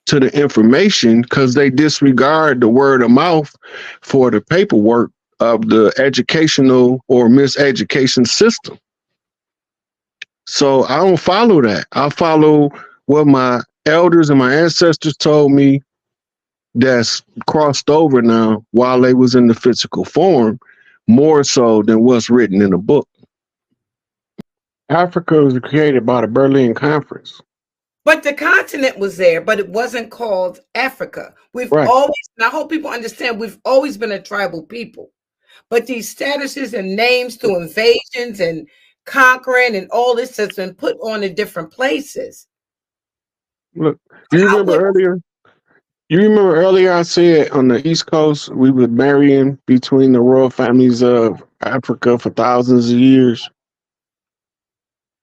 to the information because they disregard the word of mouth for the paperwork of the educational or miseducation system. So I don't follow that. I follow what my elders and my ancestors told me that's crossed over now while they was in the physical form, more so than what's written in a book. Africa was created by the Berlin Conference. But the continent was there, but it wasn't called Africa. We've always, and I hope people understand, we've always been a tribal people. But these statuses and names through invasions and conquering and all this has been put on in different places. Look, you remember earlier I said on the East Coast, we were marrying between the royal families of Africa for thousands of years.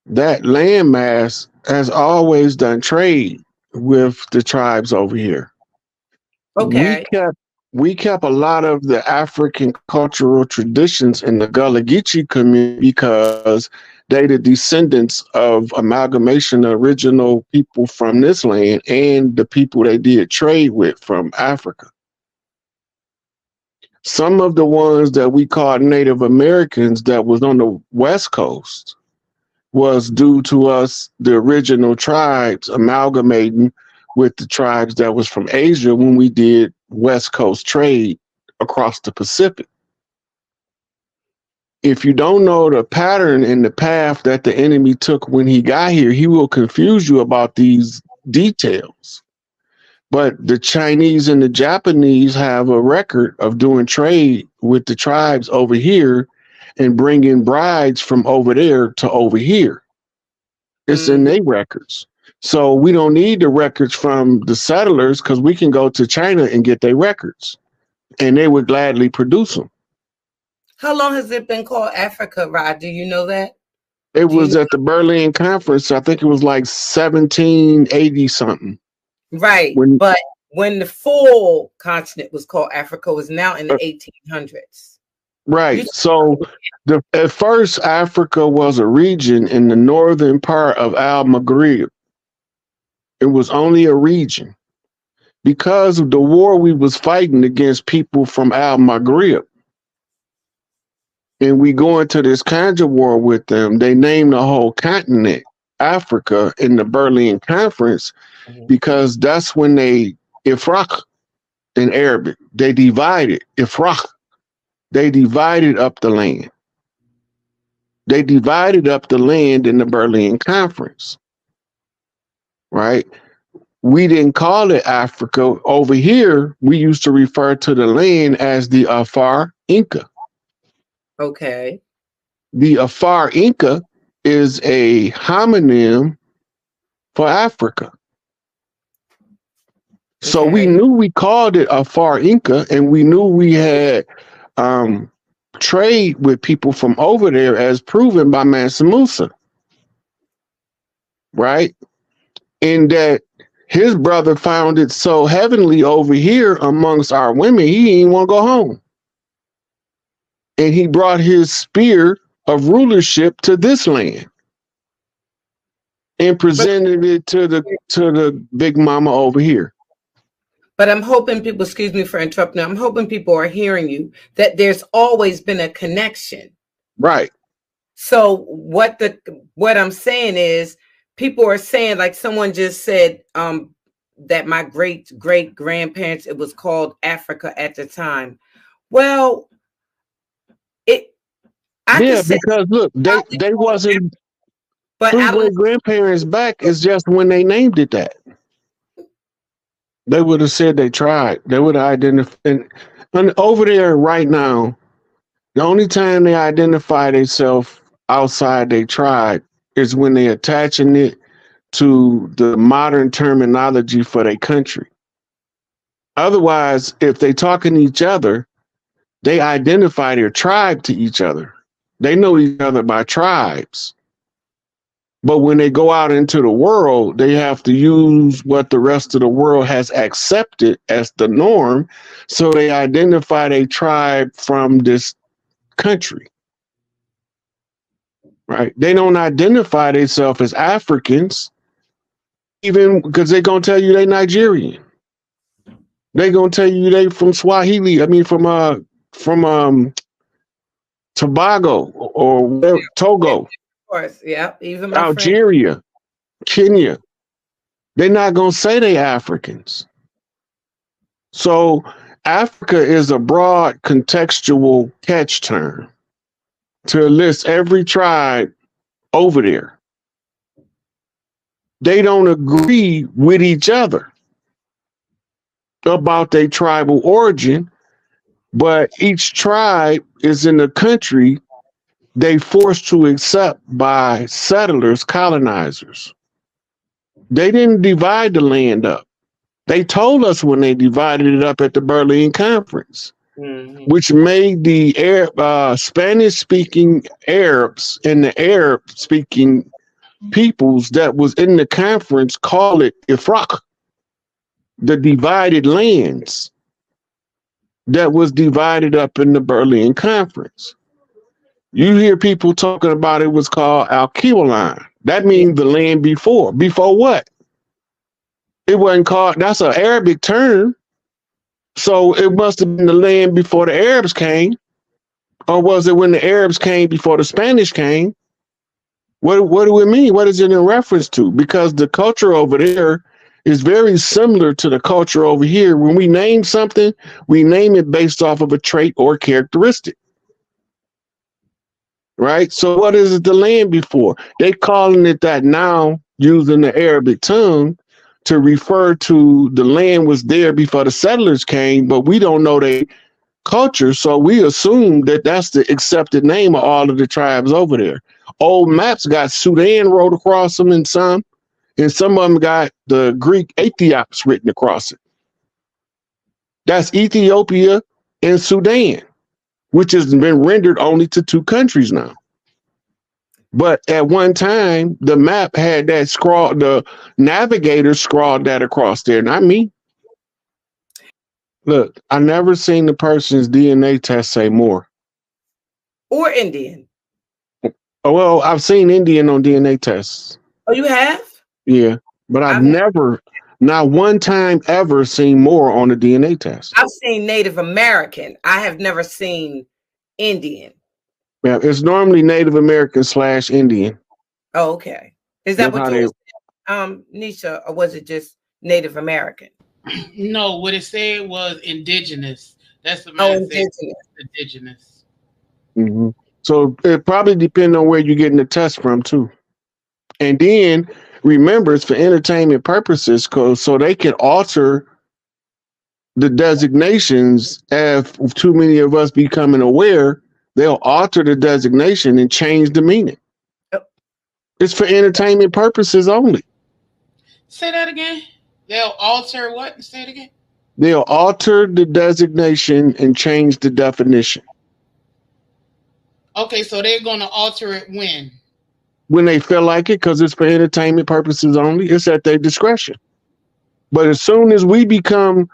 That landmass has always done trade with the tribes over here. Okay. We kept a lot of the African cultural traditions in the Gullah Geechee community because they the descendants of amalgamation of original people from this land and the people they did trade with from Africa. Some of the ones that we called Native Americans that was on the West Coast was due to us, the original tribes, amalgamating with the tribes that was from Asia when we did West Coast trade across the Pacific. if you don't know the pattern and the path that the enemy took when he got here, he will confuse you about these details. But the Chinese and the Japanese have a record of doing trade with the tribes over here and bringing brides from over there to over here. It's in their records. So we don't need the records from the settlers because we can go to China and get their records, and they would gladly produce them. How long has it been called Africa, Rod? Do you know that? It was at the Berlin Conference. I think it was like 1780 something. Right. But when the full continent was called Africa, it was now in the 1800s. Right. So at first, Africa was a region in the northern part of Al-Maghrib. It was only a region because of the war we was fighting against people from Al-Maghrib. And we go into this Kanja war with them. They named the whole continent Africa in the Berlin Conference because that's when they, Ifraq in Arabic, they divided, Ifraq, they divided up the land. They divided up the land in the Berlin Conference, right? We didn't call it Africa. Over here, we used to refer to the land as the Afar Inca. Okay. The Afar Inca is a homonym for Africa. So we knew we called it Afar Inca, and we knew we had trade with people from over there as proven by Mansa Musa. Right? And that his brother found it so heavenly over here amongst our women, he didn't want to go home. And he brought his spear of rulership to this land and presented it to the big mama over here. But I'm hoping people, excuse me for interrupting, I'm hoping people are hearing you, that there's always been a connection. Right. So what I'm saying is, people are saying, like someone just said, that my great grandparents, it was called Africa at the time. Well, because look, they wasn't, but great grandparents back is just when they named it that. They would have said they tried. They would have identified. And over there right now, the only time they identify themselves outside they tribe is when they're attaching it to the modern terminology for their country. Otherwise, if they talking to each other, they identify their tribe to each other. They know each other by tribes. But when they go out into the world, they have to use what the rest of the world has accepted as the norm. So they identify their tribe from this country. Right? They don't identify themselves as Africans, even because they're going to tell you they Nigerian. They're going to tell you they from Swahili. I mean, from Tobago or Togo. Of course, yeah. Even my Algeria, Kenya. They're not going to say they Africans. So Africa is a broad contextual catch term to list every tribe over there. They don't agree with each other about their tribal origin, but each tribe is in a country they forced to accept by settlers, colonizers. They didn't divide the land up. They told us when they divided it up at the Berlin Conference, which made the Spanish-speaking Arabs and the Arab-speaking peoples that was in the conference call it Ifraq, the divided lands that was divided up in the Berlin Conference. You hear people talking about it was called Al-Qiwalan. That means the land before. Before what? It wasn't called, that's an Arabic term. So it must have been the land before the Arabs came. Or was it when the Arabs came before the Spanish came? What do it mean? What is it in reference to? Because the culture over there is very similar to the culture over here. When we name something, we name it based off of a trait or characteristic. right? So what is it the land before? They calling it that now using the Arabic tongue to refer to the land was there before the settlers came, but we don't know their culture, so we assume that that's the accepted name of all of the tribes over there. Old maps got Sudan wrote across them and some of them got the Greek Ethiops written across it. That's Ethiopia and Sudan, which has been rendered only to 2 countries now. But at one time, the map had that scrawl, the navigator scrawled that across there, not me. Look, I never seen the person's DNA test say Moor. Or Indian. Oh, well, I've seen Indian on DNA tests. Oh, you have? Yeah, but I've never, not one time ever seen Moor on a DNA test. I've seen Native American. I have never seen Indian. Yeah, it's normally Native American / Indian. Oh, okay. Is that what you Nisha, or was it just Native American? No, what it said was indigenous. That's the indigenous. Mm-hmm. So it probably depends on where you're getting the test from too. And then remember, it's for entertainment purposes, so they can alter the designations. If too many of us becoming aware, they'll alter the designation and change the meaning. Yep. It's for entertainment purposes only. Say that again. They'll alter what? Say it again. They'll alter the designation and change the definition. Okay, so they're going to alter it when? When they feel like it, because it's for entertainment purposes only. It's at their discretion. But as soon as we become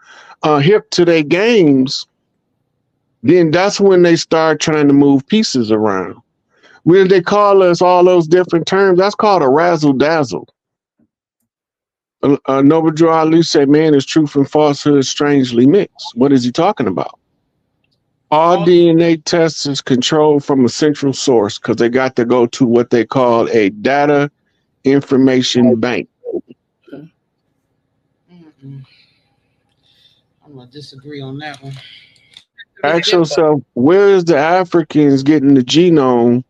hip to their games, then that's when they start trying to move pieces around. When they call us all those different terms, that's called a razzle dazzle. Noble Drew Ali said, man, is truth and falsehood strangely mixed. What is he talking about? All DNA tests is controlled from a central source because they got to go to what they call a data information bank. I'm going to disagree on that one. Ask yourself, where is the Africans getting the genome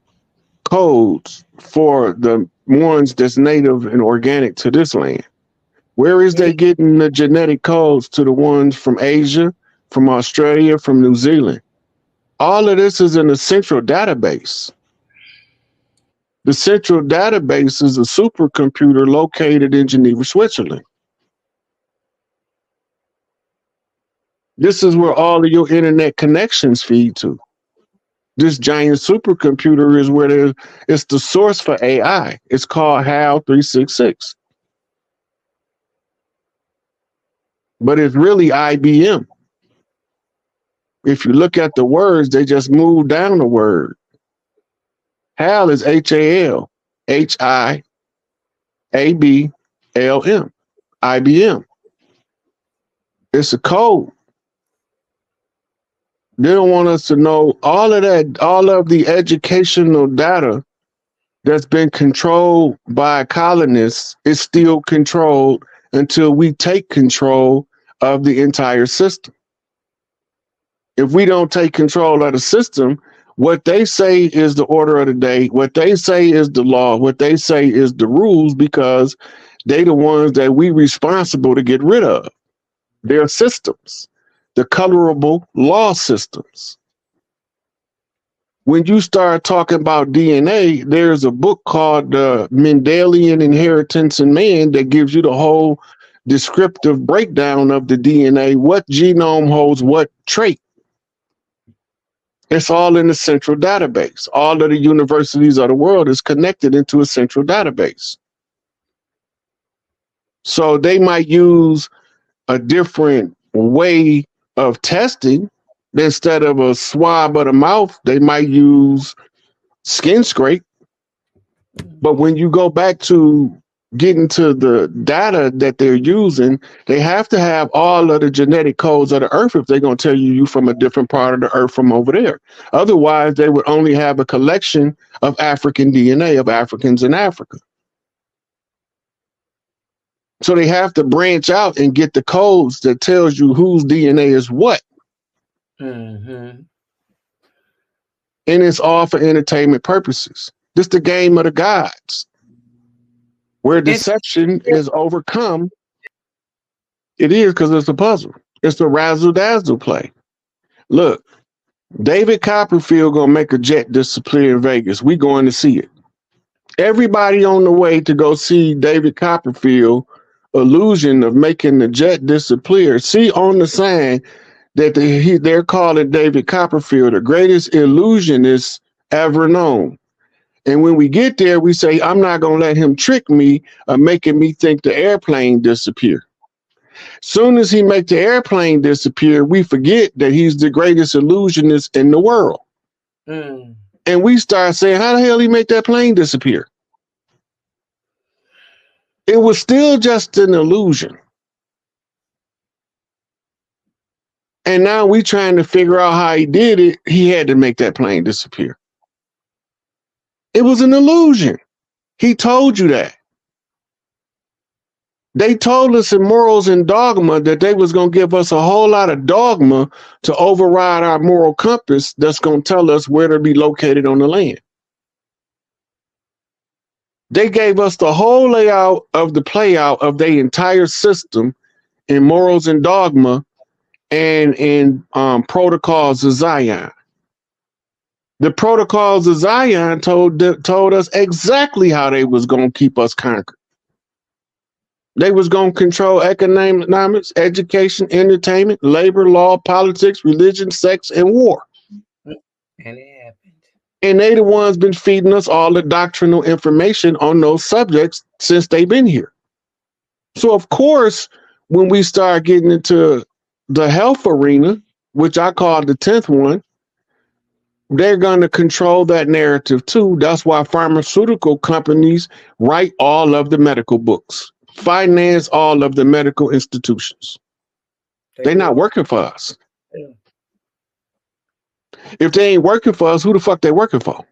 codes for the ones that's native and organic to this land? Where is they getting the genetic codes to the ones from Asia, from Australia, from New Zealand? All of this is in a central database. The central database is a supercomputer located in Geneva, Switzerland. This is where all of your internet connections feed to. This giant supercomputer is where it's the source for AI. It's called HAL 366. But it's really IBM. If you look at the words, they just move down the word. HAL is HAL, HIABLM, IBM. It's a code. They don't want us to know all of that, all of the educational data that's been controlled by colonists is still controlled until we take control of the entire system. If we don't take control of the system, what they say is the order of the day, what they say is the law, what they say is the rules, because they the ones that we responsible to get rid of. Their systems, the colorable law systems. When you start talking about DNA, there's a book called Mendelian Inheritance in Man that gives you the whole descriptive breakdown of the DNA, what genome holds what trait. It's all in the central database. All of the universities of the world is connected into a central database. So they might use a different way of testing. Instead of a swab of the mouth, they might use skin scrape. But when you go back to getting to the data that they're using, they have to have all of the genetic codes of the earth if they're going to tell you from a different part of the earth from over there. Otherwise, they would only have a collection of African DNA of Africans in Africa. So they have to branch out and get the codes that tells you whose DNA is what. Mm-hmm. And it's all for entertainment purposes. This the game of the gods, where deception is overcome. It is because it's a puzzle. It's the razzle-dazzle play. Look, David Copperfield gonna make a jet disappear in Vegas. We going to see it. Everybody on the way to go see David Copperfield illusion of making the jet disappear. See on the sign that they're calling David Copperfield the greatest illusionist ever known. And when we get there, we say, I'm not going to let him trick me of making me think the airplane disappear. Soon as he make the airplane disappear, we forget that he's the greatest illusionist in the world. And we start saying, how the hell he make that plane disappear? It was still just an illusion. And now we trying to figure out how he did it. He had to make that plane disappear. It was an illusion. He told you that. They told us in Morals and Dogma that they was going to give us a whole lot of dogma to override our moral compass that's going to tell us where to be located on the land. They gave us the whole layout of the playout of their entire system in Morals and Dogma and in Protocols of Zion. The Protocols of Zion told us exactly how they was going to keep us conquered. They was going to control economics, education, entertainment, labor, law, politics, religion, sex, and war. And it happened. And they the ones been feeding us all the doctrinal information on those subjects since they've been here. So, of course, when we start getting into the health arena, which I call the 10th one, they're going to control that narrative too. That's why pharmaceutical companies write all of the medical books, finance all of the medical institutions. They're not working for us. If they ain't working for us, who the fuck they working for?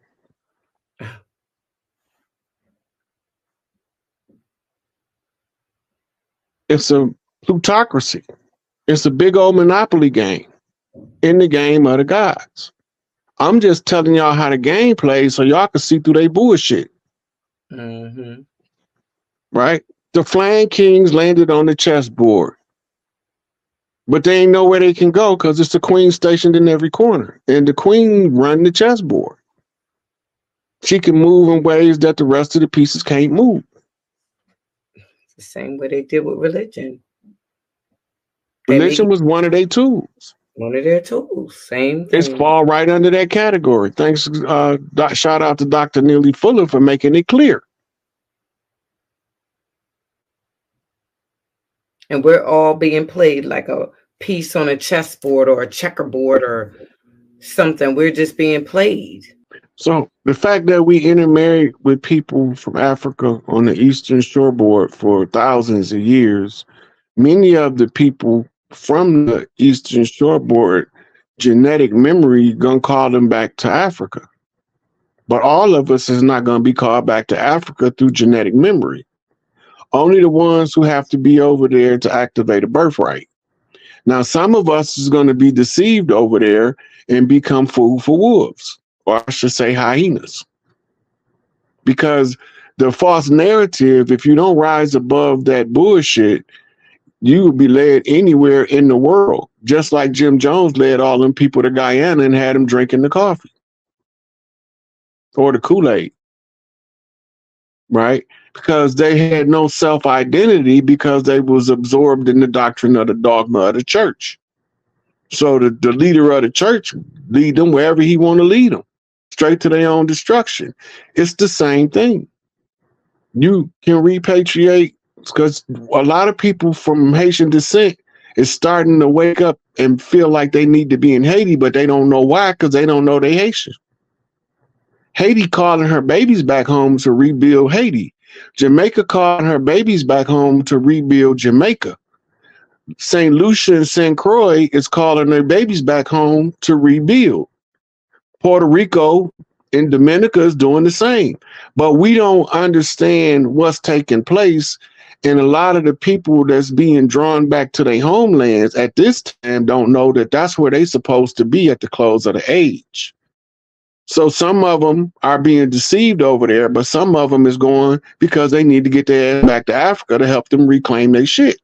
It's a plutocracy. It's a big old monopoly game in the game of the gods. I'm just telling y'all how the game plays so y'all can see through their bullshit. Right? The Flying Kings landed on the chessboard. But they ain't know where they can go because it's the queen stationed in every corner. And the queen run the chessboard. She can move in ways that the rest of the pieces can't move. The same way they did with religion. Religion was one of their tools. One of their tools. Same thing. It's fall right under that category. Thanks. Shout out to Dr. Neely Fuller for making it clear. And we're all being played like a piece on a chessboard or a checkerboard or something. We're just being played. So the fact that we intermarried with people from Africa on the Eastern Shoreboard for thousands of years, many of the people from the Eastern Shoreboard genetic memory gonna call them back to Africa. But all of us is not gonna be called back to Africa through genetic memory. Only the ones who have to be over there to activate a birthright. Now, some of us is going to be deceived over there and become food for wolves, or I should say hyenas. Because the false narrative, if you don't rise above that bullshit, you will be led anywhere in the world, just like Jim Jones led all them people to Guyana and had them drinking the coffee or the Kool-Aid, right? Because they had no self-identity because they was absorbed in the doctrine of the dogma of the church. So the leader of the church lead them wherever he want to lead them, straight to their own destruction. It's the same thing. You can repatriate because a lot of people from Haitian descent is starting to wake up and feel like they need to be in Haiti, but they don't know why because they don't know they Haitian. Haiti calling her babies back home to rebuild Haiti. Jamaica calling her babies back home to rebuild Jamaica. St. Lucia and St. Croix is calling their babies back home to rebuild. Puerto Rico and Dominica is doing the same. But we don't understand what's taking place. And a lot of the people that's being drawn back to their homelands at this time don't know that that's where they're supposed to be at the close of the age. So some of them are being deceived over there, but some of them is going because they need to get their ass back to Africa to help them reclaim their shit.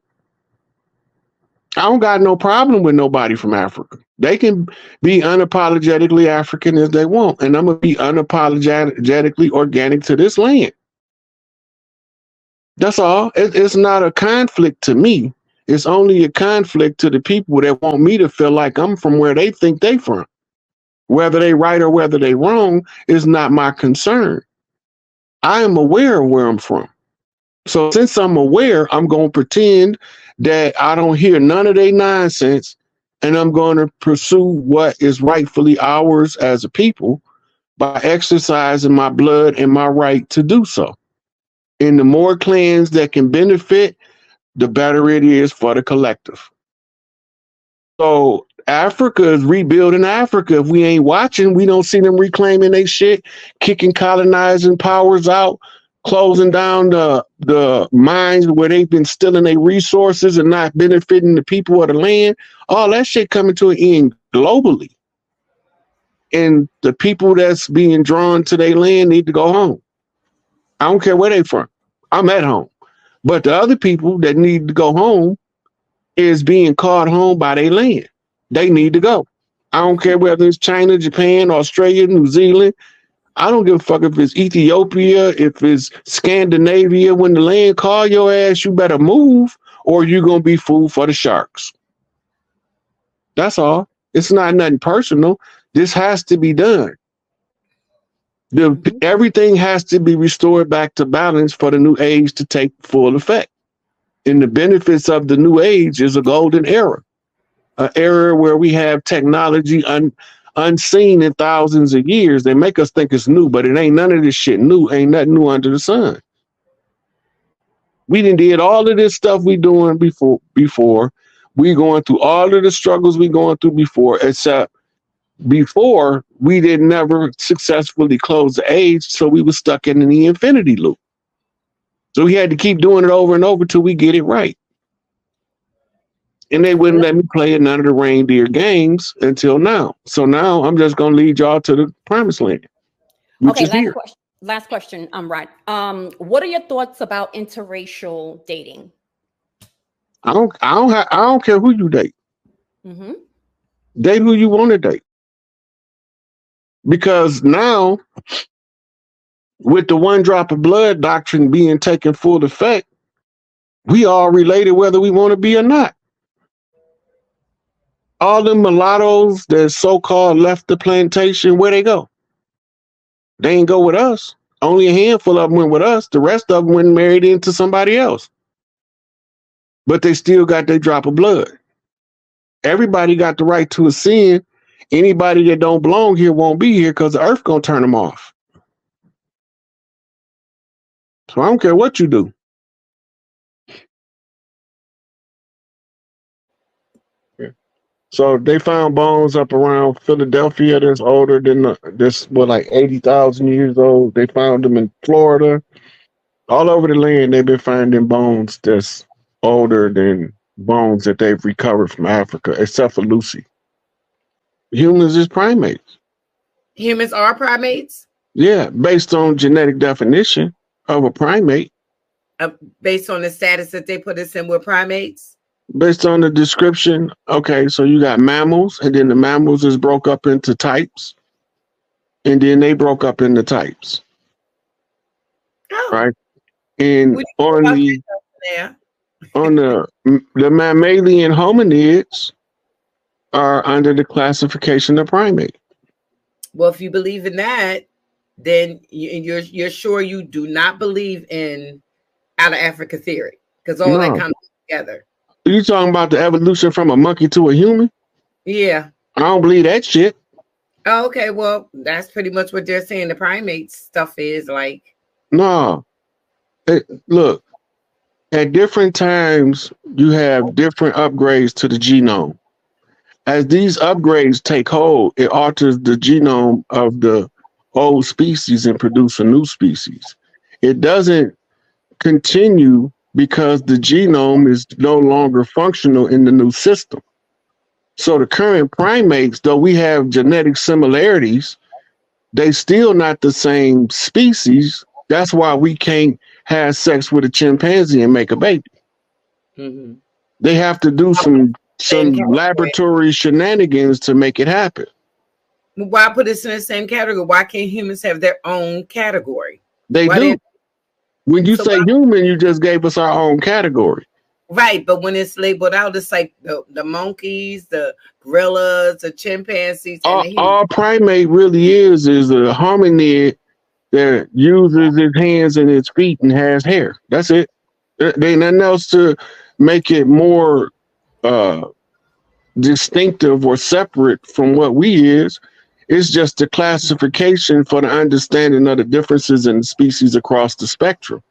I don't got no problem with nobody from Africa. They can be unapologetically African as they want, and I'm going to be unapologetically organic to this land. That's all. It's not a conflict to me. It's only a conflict to the people that want me to feel like I'm from where they think they from. Whether they right or whether they wrong is not my concern. I am aware of where I'm from. So since I'm aware, I'm going to pretend that I don't hear none of their nonsense, and I'm going to pursue what is rightfully ours as a people by exercising my blood and my right to do so. And the more clans that can benefit, the better it is for the collective. So Africa is rebuilding Africa. If we ain't watching, we don't see them reclaiming their shit, kicking colonizing powers out, closing down the mines where they've been stealing their resources and not benefiting the people of the land. All that shit coming to an end globally. And the people that's being drawn to their land need to go home. I don't care where they from. I'm at home. But the other people that need to go home is being called home by their land. They need to go. I don't care whether it's China, Japan, Australia, New Zealand. I don't give a fuck if it's Ethiopia, if it's Scandinavia. When the land call your ass, you better move or you're going to be food for the sharks. That's all. It's not nothing personal. This has to be done. Everything has to be restored back to balance for the new age to take full effect. And the benefits of the new age is a golden era, an era where we have technology unseen in thousands of years. They make us think it's new, but it ain't none of this shit new. Ain't nothing new under the sun. We did all of this stuff we doing before. We going through all of the struggles we going through before, except before we didn't never successfully close the age, so we were stuck in the infinity loop. So we had to keep doing it over and over till we get it right. And they wouldn't let me play none of the reindeer games until now. So now I'm just going to lead y'all to the promised land. Okay, last question. Right. What are your thoughts about interracial dating? I don't care who you date. Mm-hmm. Date who you want to date. Because now, with the one drop of blood doctrine being taken full effect, we all related whether we want to be or not. All the mulattoes that so-called left the plantation, where they go? They ain't go with us. Only a handful of them went with us. The rest of them went married into somebody else. But they still got their drop of blood. Everybody got the right to ascend. Anybody that don't belong here won't be here because the earth gonna turn them off. So I don't care what you do. So they found bones up around Philadelphia that's older than like 80,000 years old. They found them in Florida. All over the land, they've been finding bones that's older than bones that they've recovered from Africa, except for Lucy. Humans is primates. Humans are primates? Yeah, based on genetic definition of a primate. Based on the status that they put us in, we're primates? Based on the description, okay, so you got mammals, and then the mammals is broke up into types, and then they broke up into types. Oh. Right? And on the mammalian hominids are under the classification of primate. Well, if you believe in that, then you're sure you do not believe in out of Africa theory, because all that comes together. Are you talking about the evolution from a monkey to a human? Yeah. I don't believe that shit. Oh, okay, well, that's pretty much what they're saying the primate stuff is like. No. Look, at different times, you have different upgrades to the genome. As these upgrades take hold, it alters the genome of the old species and produce a new species. It doesn't continue because the genome is no longer functional in the new system. So the current primates, though we have genetic similarities, they still not the same species. That's why we can't have sex with a chimpanzee and make a baby. Mm-hmm. They have to do some laboratory shenanigans to make it happen. Why put this in the same category? Why can't humans have their own category? They do. When you say human, you just gave us our own category. Right, but when it's labeled out, it's like the monkeys, the gorillas, the chimpanzees. And all primate really is a hominid that uses his hands and his feet and has hair. That's it. There ain't nothing else to make it more distinctive or separate from what we is. It's just a classification for the understanding of the differences in species across the spectrum,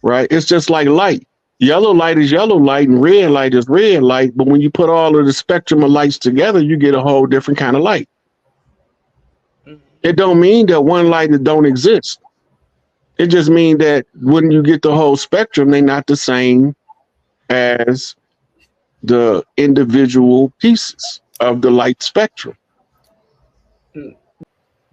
right? It's just like light. Yellow light is yellow light and red light is red light. But when you put all of the spectrum of lights together, you get a whole different kind of light. It don't mean that one light don't exist. It just means that when you get the whole spectrum, they're not the same as the individual pieces of the light spectrum.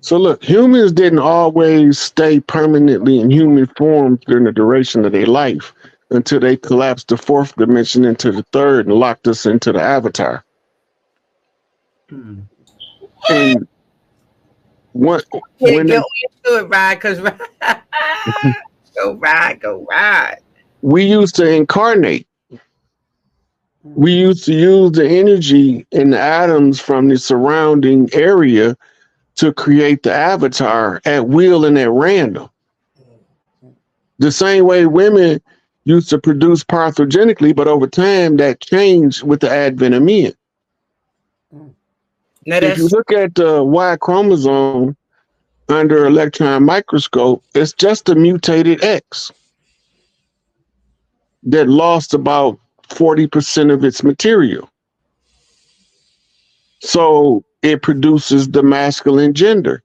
So look, humans didn't always stay permanently in human form during the duration of their life until they collapsed the fourth dimension into the third and locked us into the avatar. And when go into it, Rod, because go ride. We used to incarnate. We used to use the energy in the atoms from the surrounding area to create the avatar at will and at random. The same way women used to produce parthenogenically, but over time that changed with the advent of men. If you look at the Y chromosome under electron microscope, it's just a mutated X that lost about 40% of its material. So it produces the masculine gender.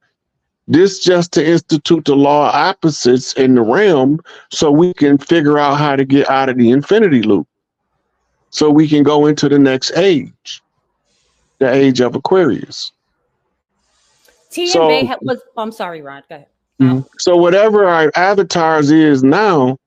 This just to institute the law of opposites in the realm so we can figure out how to get out of the infinity loop. So we can go into the next age, the age of Aquarius. I'm sorry, Rod, go ahead. So whatever our avatars is now,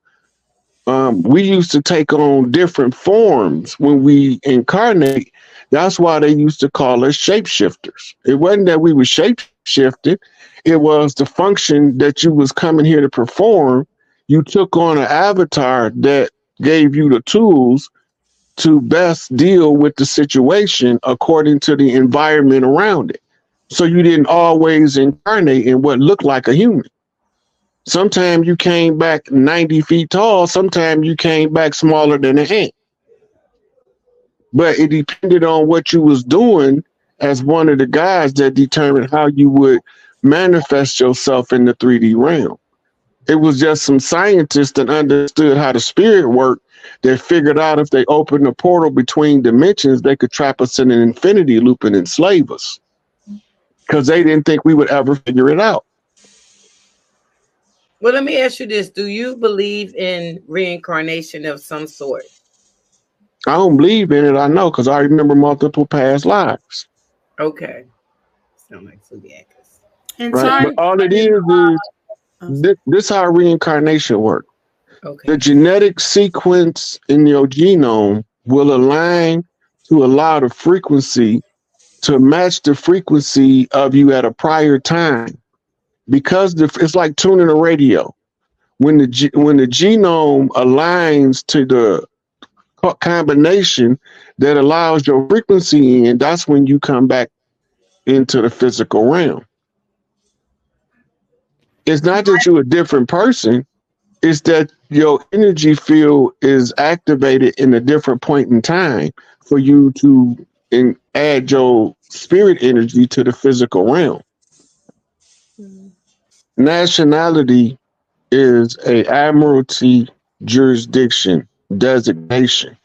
we used to take on different forms when we incarnate. That's why they used to call us shapeshifters. It wasn't that we were shapeshifted. It was the function that you was coming here to perform. You took on an avatar that gave you the tools to best deal with the situation according to the environment around it. So you didn't always incarnate in what looked like a human. Sometimes you came back 90 feet tall. Sometimes you came back smaller than an ant. But it depended on what you was doing as one of the guys that determined how you would manifest yourself in the 3D realm. It was just some scientists that understood how the spirit worked that figured out if they opened a portal between dimensions, they could trap us in an infinity loop and enslave us. Because they didn't think we would ever figure it out. Well, let me ask you this. Do you believe in reincarnation of some sort? I don't believe in it, I know, because I remember multiple past lives. Okay. Sound like Subiacus. Right? But all it is this how reincarnation works. Okay. The genetic sequence in your genome will align to allow the frequency to match the frequency of you at a prior time. Because it's like tuning a radio. When the genome aligns to the combination that allows your frequency in, that's when you come back into the physical realm. It's not that you're a different person, it's that your energy field is activated in a different point in time for you to add your spirit energy to the physical realm. Nationality is a admiralty jurisdiction designation.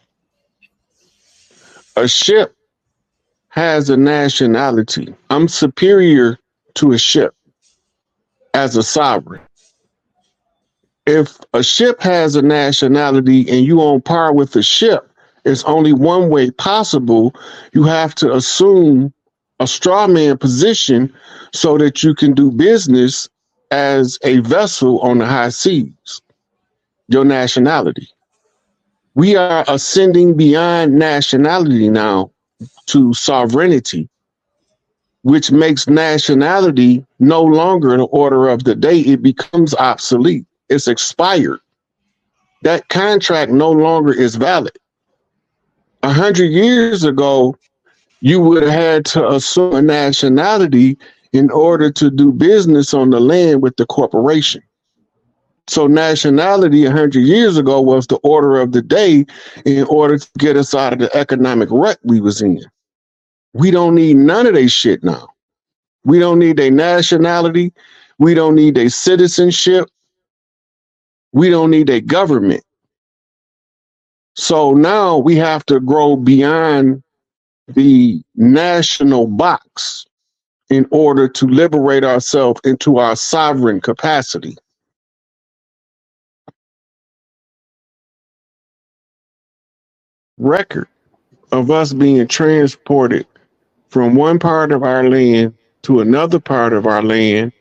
A ship has a nationality. I'm superior to a ship as a sovereign. If a ship has a nationality and you on par with the ship, it's only one way possible. You have to assume a straw man position so that you can do business as a vessel on the high seas, your nationality. We are ascending beyond nationality now to sovereignty, which makes nationality no longer the order of the day. It becomes obsolete. It's expired. That contract no longer is valid. 100 years ago, you would have had to assume a nationality in order to do business on the land with the corporation. So nationality 100 years ago was the order of the day in order to get us out of the economic rut we was in. We don't need none of their shit now. We don't need their nationality. We don't need their citizenship. We don't need their government. So now we have to grow beyond the national box in order to liberate ourselves into our sovereign capacity. Record of us being transported from one part of our land to another part of our land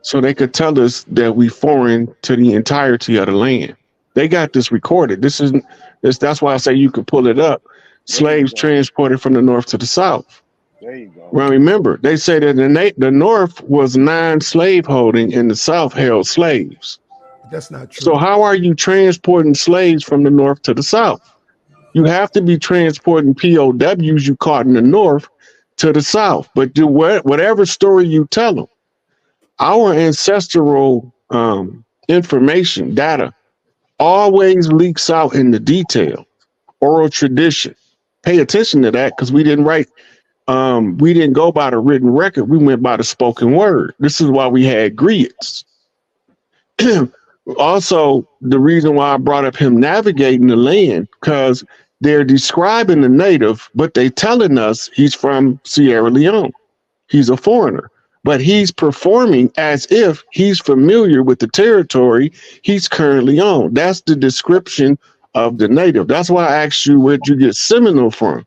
so they could tell us that we foreign to the entirety of the land. They got this recorded. That's why I say you could pull it up. Slaves transported from the north to the south. There you go. Well, remember, they say that the north was non-slave holding and the south held slaves. That's not true. So how are you transporting slaves from the north to the south? You have to be transporting POWs you caught in the north to the south. But do whatever story you tell them, our ancestral information, data, always leaks out in the detail. Oral tradition. Pay attention to that, because we didn't write. We didn't go by the written record. We went by the spoken word. This is why we had griots. Also, the reason why I brought up him navigating the land, because they're describing the native, but they telling us he's from Sierra Leone. He's a foreigner, but he's performing as if he's familiar with the territory he's currently on. That's the description of the native. That's why I asked you, where'd you get Seminole from?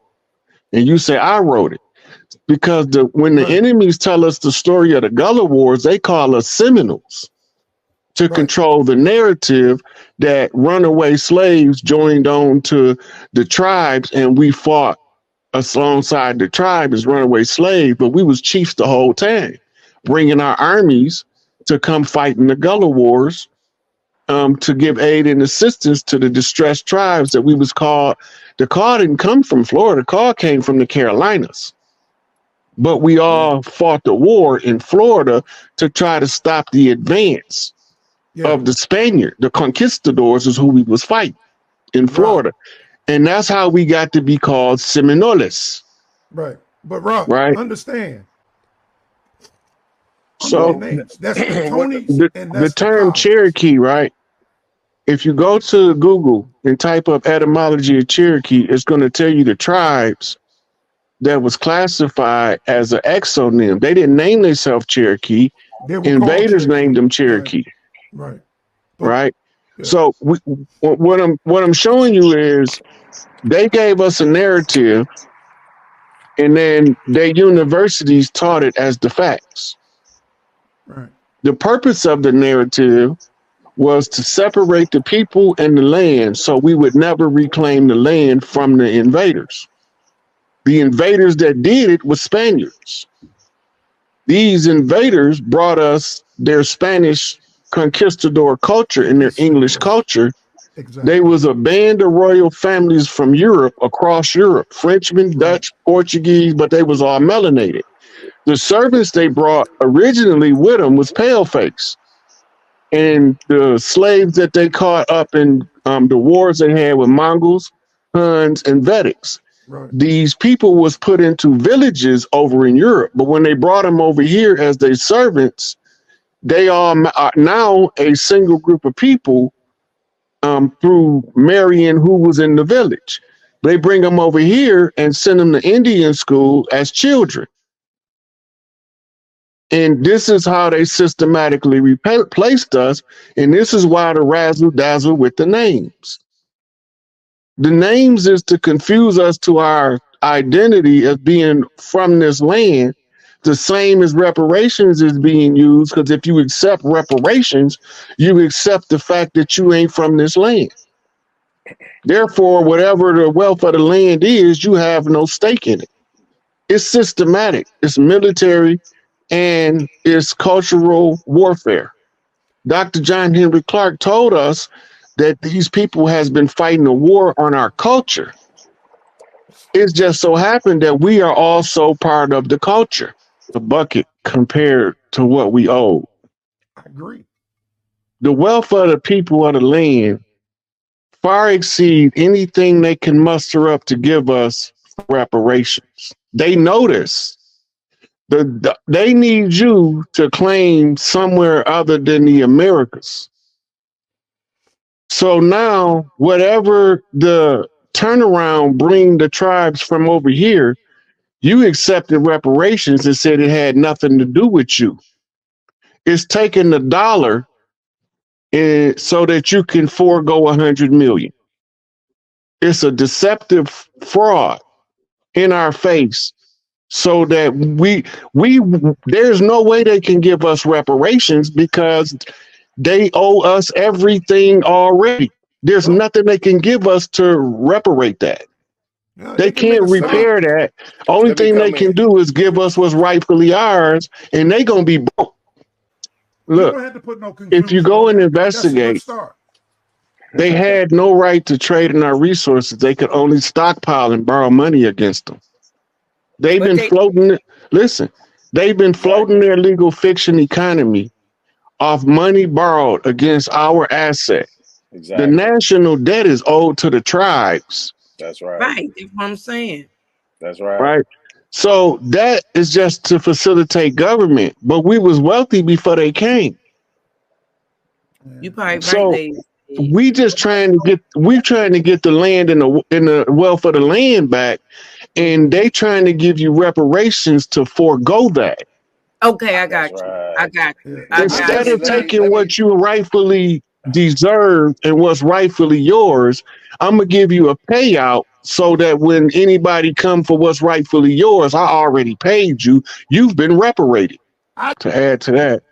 And you say, I wrote it. Because when the enemies tell us the story of the Gullah Wars, they call us Seminoles to control the narrative that runaway slaves joined on to the tribes, and we fought alongside the tribe as runaway slaves, but we was chiefs the whole time, bringing our armies to come fight in the Gullah Wars, to give aid and assistance to the distressed tribes that we was called. The call didn't come from Florida. The call came from the Carolinas. But we all fought the war in Florida to try to stop the advance of the Spaniard. The conquistadors is who we was fighting in Florida. And that's how we got to be called Seminoles. Right. But Rob, understand. So that's Tony's, the term Cherokee, right? If you go to Google and type up etymology of Cherokee, it's going to tell you the tribes that was classified as an exonym. They didn't name themselves Cherokee. Invaders named them Cherokee. Right. Right. Yeah. So what I'm showing you is they gave us a narrative, and then their universities taught it as the facts. Right. The purpose of the narrative was to separate the people and the land, so we would never reclaim the land from the invaders. The invaders that did it were Spaniards. These invaders brought us their Spanish conquistador culture and their English culture. Exactly. They was a band of royal families from Europe, across Europe, Frenchmen, Dutch, Portuguese, but they was all melanated. The servants they brought originally with them was paleface. And the slaves that they caught up in the wars they had with Mongols, Huns, and Vedics. Right. These people was put into villages over in Europe, but when they brought them over here as their servants, they are now a single group of people through marrying who was in the village. They bring them over here and send them to Indian school as children. And this is how they systematically replaced us. And this is why the razzle dazzle with the names. The names is to confuse us to our identity as being from this land, the same as reparations is being used, because if you accept reparations, you accept the fact that you ain't from this land. Therefore, whatever the wealth of the land is, you have no stake in it. It's systematic, it's military, and it's cultural warfare. Dr. John Henry Clark told us that these people has been fighting a war on our culture. It's just so happened that we are also part of the culture, the bucket compared to what we owe. I agree. The wealth of the people of the land far exceed anything they can muster up to give us reparations. They notice they need you to claim somewhere other than the Americas. So now, whatever the turnaround bring the tribes from over here, you accepted reparations and said it had nothing to do with you. It's taking the dollar so that you can forego 100 million. It's a deceptive fraud in our face, so that there's no way they can give us reparations because they owe us everything already. There's nothing they can give us to reparate that. No, they can't repair that. Only thing they can do is give us what's rightfully ours, and they gonna be broke. Look, you don't have to put no if you go and investigate, they had no right to trade in our resources. They could only stockpile and borrow money against them. They've been floating. Listen, they've been floating their legal fiction economy off money borrowed against our asset. Exactly. The national debt is owed to the tribes. That's right. Right. That's what I'm saying. That's right. Right. So that is just to facilitate government. But we was wealthy before they came. You probably so right. We just trying to get the land and the wealth of the land back, and they trying to give you reparations to forego that. Okay, I got you. I got you. Instead of taking what you rightfully deserve and what's rightfully yours, I'm gonna give you a payout so that when anybody come for what's rightfully yours, I already paid you. You've been reparated. To add to that,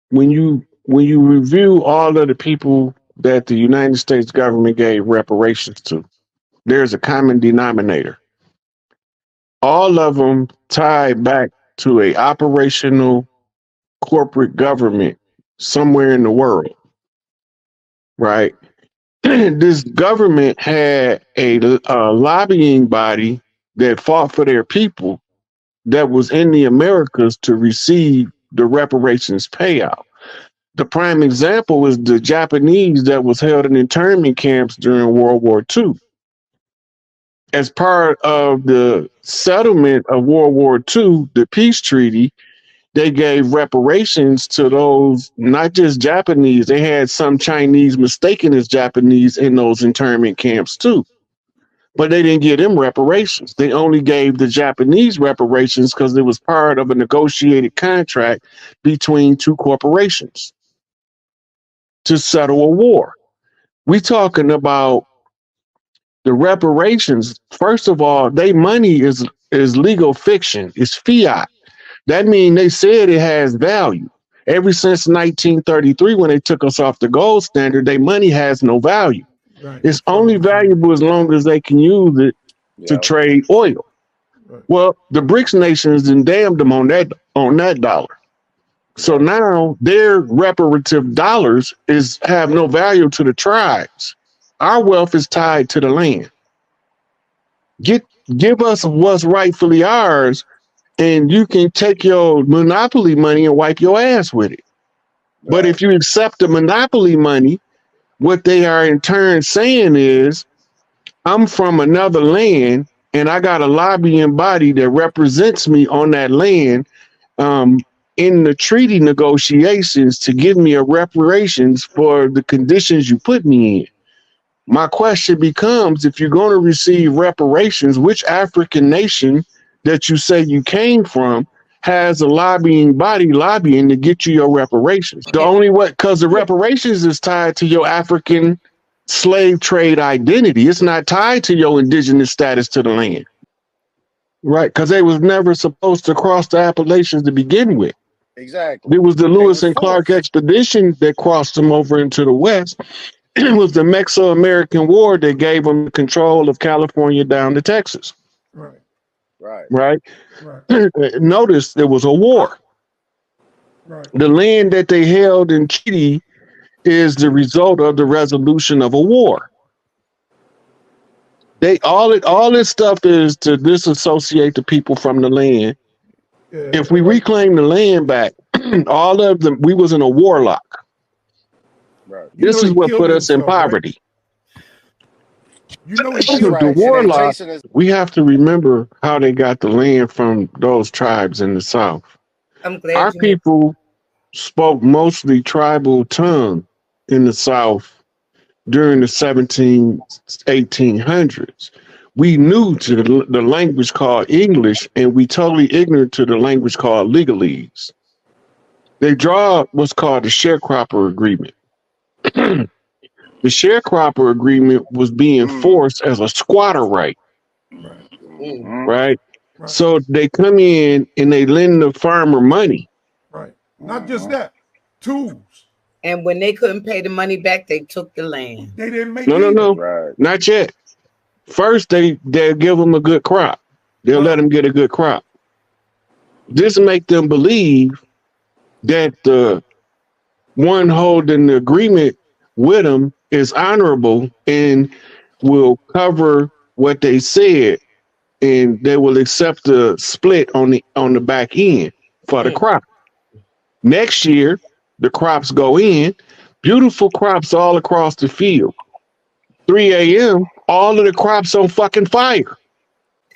when you review all of the people that the United States government gave reparations to, there's a common denominator. All of them tied back to a operational corporate government somewhere in the world, right? This government had a lobbying body that fought for their people that was in the Americas to receive the reparations payout. The prime example is the Japanese that was held in internment camps during World War II. As part of the settlement of World War II, the peace treaty, they gave reparations to those, not just Japanese. They had some Chinese mistaken as Japanese in those internment camps too. But they didn't give them reparations. They only gave the Japanese reparations because it was part of a negotiated contract between two corporations to settle a war. We talking about the reparations. First of all, their money is legal fiction. It's fiat. That means they said it has value. Ever since 1933, when they took us off the gold standard, their money has no value. Right. It's only valuable as long as they can use it to trade oil. Right. Well, the BRICS nations then damned them on that dollar. So now their reparative dollars have no value to the tribes. Our wealth is tied to the land. Give us what's rightfully ours, and you can take your monopoly money and wipe your ass with it. Right. But if you accept the monopoly money, what they are in turn saying is, I'm from another land and I got a lobbying body that represents me on that land in the treaty negotiations to give me a reparations for the conditions you put me in. My question becomes, if you're going to receive reparations, which African nation that you say you came from has a lobbying body lobbying to get you your reparations? The only way, because the reparations is tied to your African slave trade identity. It's not tied to your indigenous status to the land. Right, because they was never supposed to cross the Appalachians to begin with. Exactly. It was the Lewis and Clark expedition that crossed them over into the West. It was the Mexico-American War that gave them control of California down to Texas. Right. Right. Notice there was a war. Right. The land that they held in treaty is the result of the resolution of a war. All this stuff is to disassociate the people from the land. Yeah. If we reclaim the land back, all of them, we was in a warlock. Right. This is what put us in poverty. Right? You know, the warlock. We have to remember how they got the land from those tribes in the South. I'm glad our people spoke mostly tribal tongue in the South during the 1800s. We knew to the language called English, and we totally ignorant to the language called legalese. They draw what's called the sharecropper agreement. The sharecropper agreement was being enforced as a squatter right. Right? So they come in and they lend the farmer money. Right. Not just that, tools. And when they couldn't pay the money back, they took the land. They didn't make no. Right. Not yet. First, they'll give them a good crop. They'll let them get a good crop. This make them believe that the one holding the agreement with them is honorable and will cover what they said, and they will accept the split on the back end for the crop. Next year, the crops go in, beautiful crops all across the field. 3 a.m., all of the crops on fucking fire.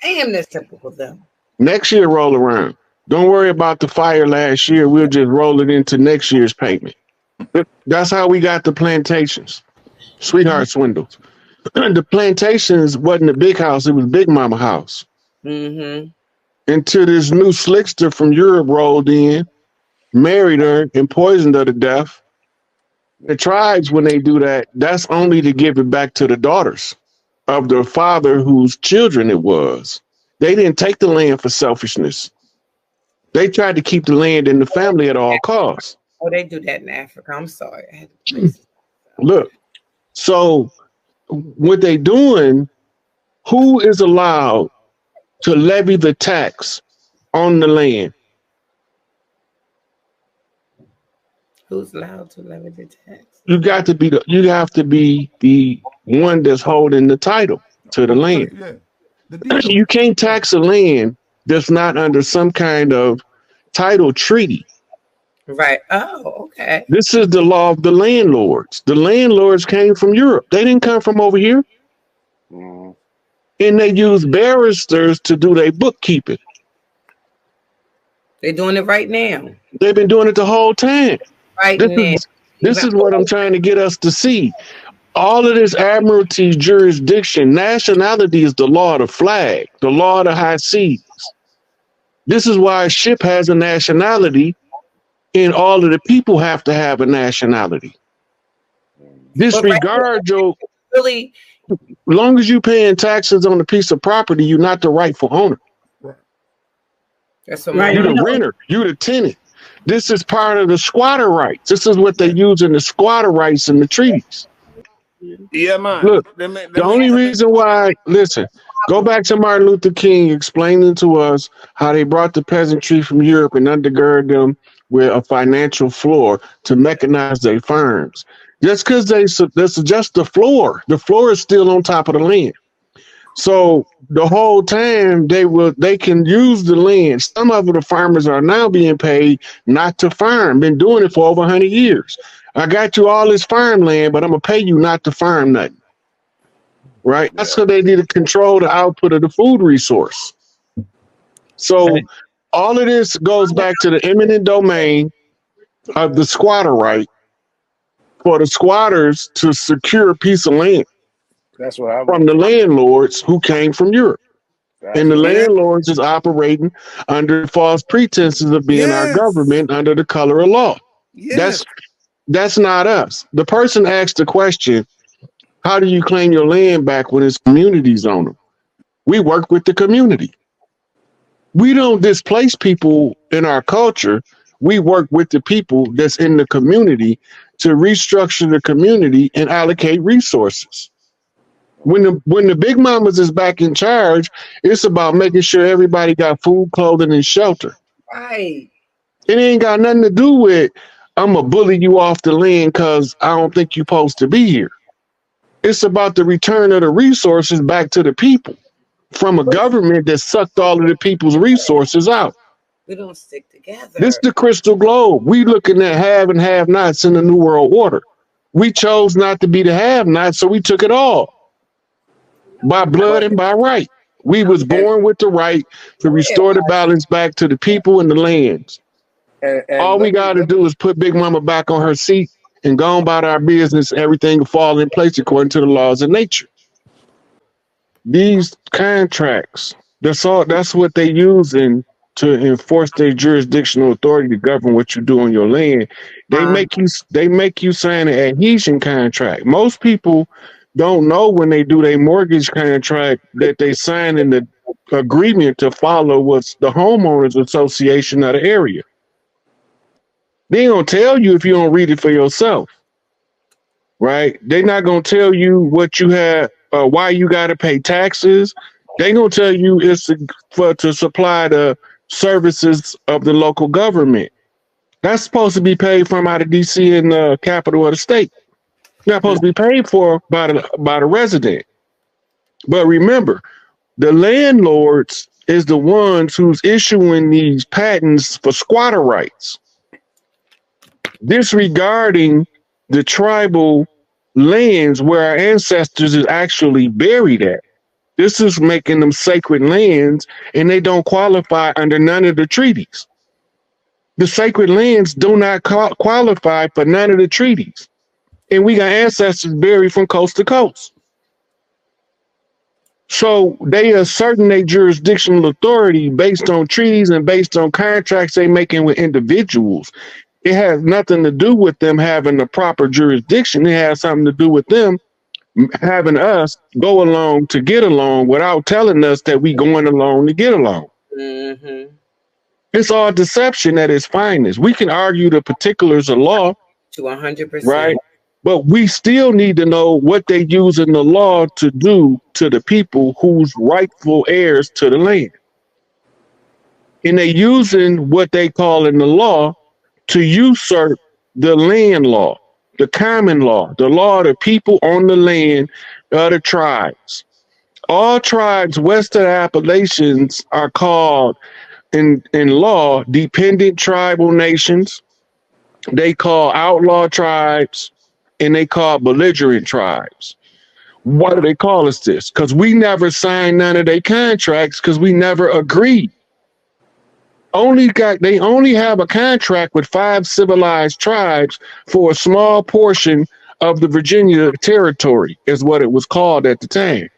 Damn, that's typical of them. Next year roll around. Don't worry about the fire last year. We'll just roll it into next year's payment. That's how we got the plantations. Sweetheart swindles. The plantations wasn't a big house. It was Big Mama house. Mm-hmm. Until this new slickster from Europe rolled in, married her, and poisoned her to death. The tribes, when they do that, that's only to give it back to the daughters of the father whose children it was. They didn't take the land for selfishness. They tried to keep the land in the family at all costs. Oh, they do that in Africa. I'm sorry. Look, so what they doing, who is allowed to levy the tax on the land? Who's allowed to levy the tax? You have to be the one that's holding the title to the land. You can't tax a land that's not under some kind of title treaty. Right. Oh, okay. This is the law of the landlords. The landlords came from Europe. They didn't come from over here. And they use barristers to do their bookkeeping. They're doing it right now. They've been doing it the whole time. Right now. This is what I'm trying to get us to see. All of this admiralty jurisdiction, nationality is the law of the flag, the law of the high seas. This is why a ship has a nationality, and all of the people have to have a nationality. Disregard your really. Long as you paying taxes on a piece of property, you're not the rightful owner. That's what you're the renter. You're the tenant. This is part of the squatter rights. This is what they use in the squatter rights in the treaties. Yeah, man. Look, the only reason why, listen, go back to Martin Luther King explaining to us how they brought the peasantry from Europe and undergird them with a financial floor to mechanize their farms. Just because that's just the floor. The floor is still on top of the land. So the whole time they can use the land. Some of the farmers are now being paid not to farm. Been doing it for over 100 years. I got you all this farmland, but I'm gonna pay you not to farm nothing. Right? That's because they need to control the output of the food resource. So all of this goes back to the eminent domain of the squatter right for the squatters to secure a piece of land. That's what from the landlords who came from Europe. And the landlords is operating under false pretenses of being our government under the color of law. That's not us. The person asked the question, how do you claim your land back when it's communities on them? We work with the community. We don't displace people in our culture. We work with the people that's in the community to restructure the community and allocate resources. When the big mamas is back in charge, it's about making sure everybody got food, clothing, and shelter. Right. It ain't got nothing to do with I'm gonna bully you off the land because I don't think you're supposed to be here. It's about the return of the resources back to the people from a government that sucked all of the people's resources out. We don't stick together. This is the crystal globe. We looking at have and have nots in the New World Order. We chose not to be the have nots, so we took it all by blood and by right. We was born with the right to restore the balance back to the people and the lands. And all we got to do is put Big Mama back on her seat and go on about our business. Everything will fall in place according to the laws of nature. These contracts, that's what they using to enforce their jurisdictional authority to govern what you do on your land. They make you sign an adhesion contract. Most people don't know when they do their mortgage contract that they sign in the agreement to follow what's the homeowners association of the area. They ain't gonna tell you if you don't read it for yourself, right? They're not gonna tell you what you have, why you got to pay taxes. They gonna tell you it's to supply the services of the local government. That's supposed to be paid from out of DC and the capital of the state. Not supposed to be paid for by the resident. But remember, the landlords is the ones who's issuing these patents for squatter rights, disregarding the tribal lands where our ancestors is actually buried at. This is making them sacred lands, and they don't qualify under none of the treaties. The sacred lands do not qualify for none of the treaties. And we got ancestors buried from coast to coast. So they asserting their jurisdictional authority based on treaties and based on contracts they making with individuals. It has nothing to do with them having the proper jurisdiction. It has something to do with them having us go along to get along without telling us that we going along to get along. Mm-hmm. It's all deception at its finest. We can argue the particulars of law to 100%, right? But we still need to know what they use in the law to do to the people who's rightful heirs to the land. And they using what they call in the law to usurp the land law, the common law, the law of the people on the land of the tribes. All tribes west of the Appalachians are called in law dependent tribal nations. They call outlaw tribes, and they call belligerent tribes. Why do they call us this? Because we never signed none of their contracts because we never agreed. They only have a contract with 5 civilized tribes for a small portion of the Virginia territory, is what it was called at the time.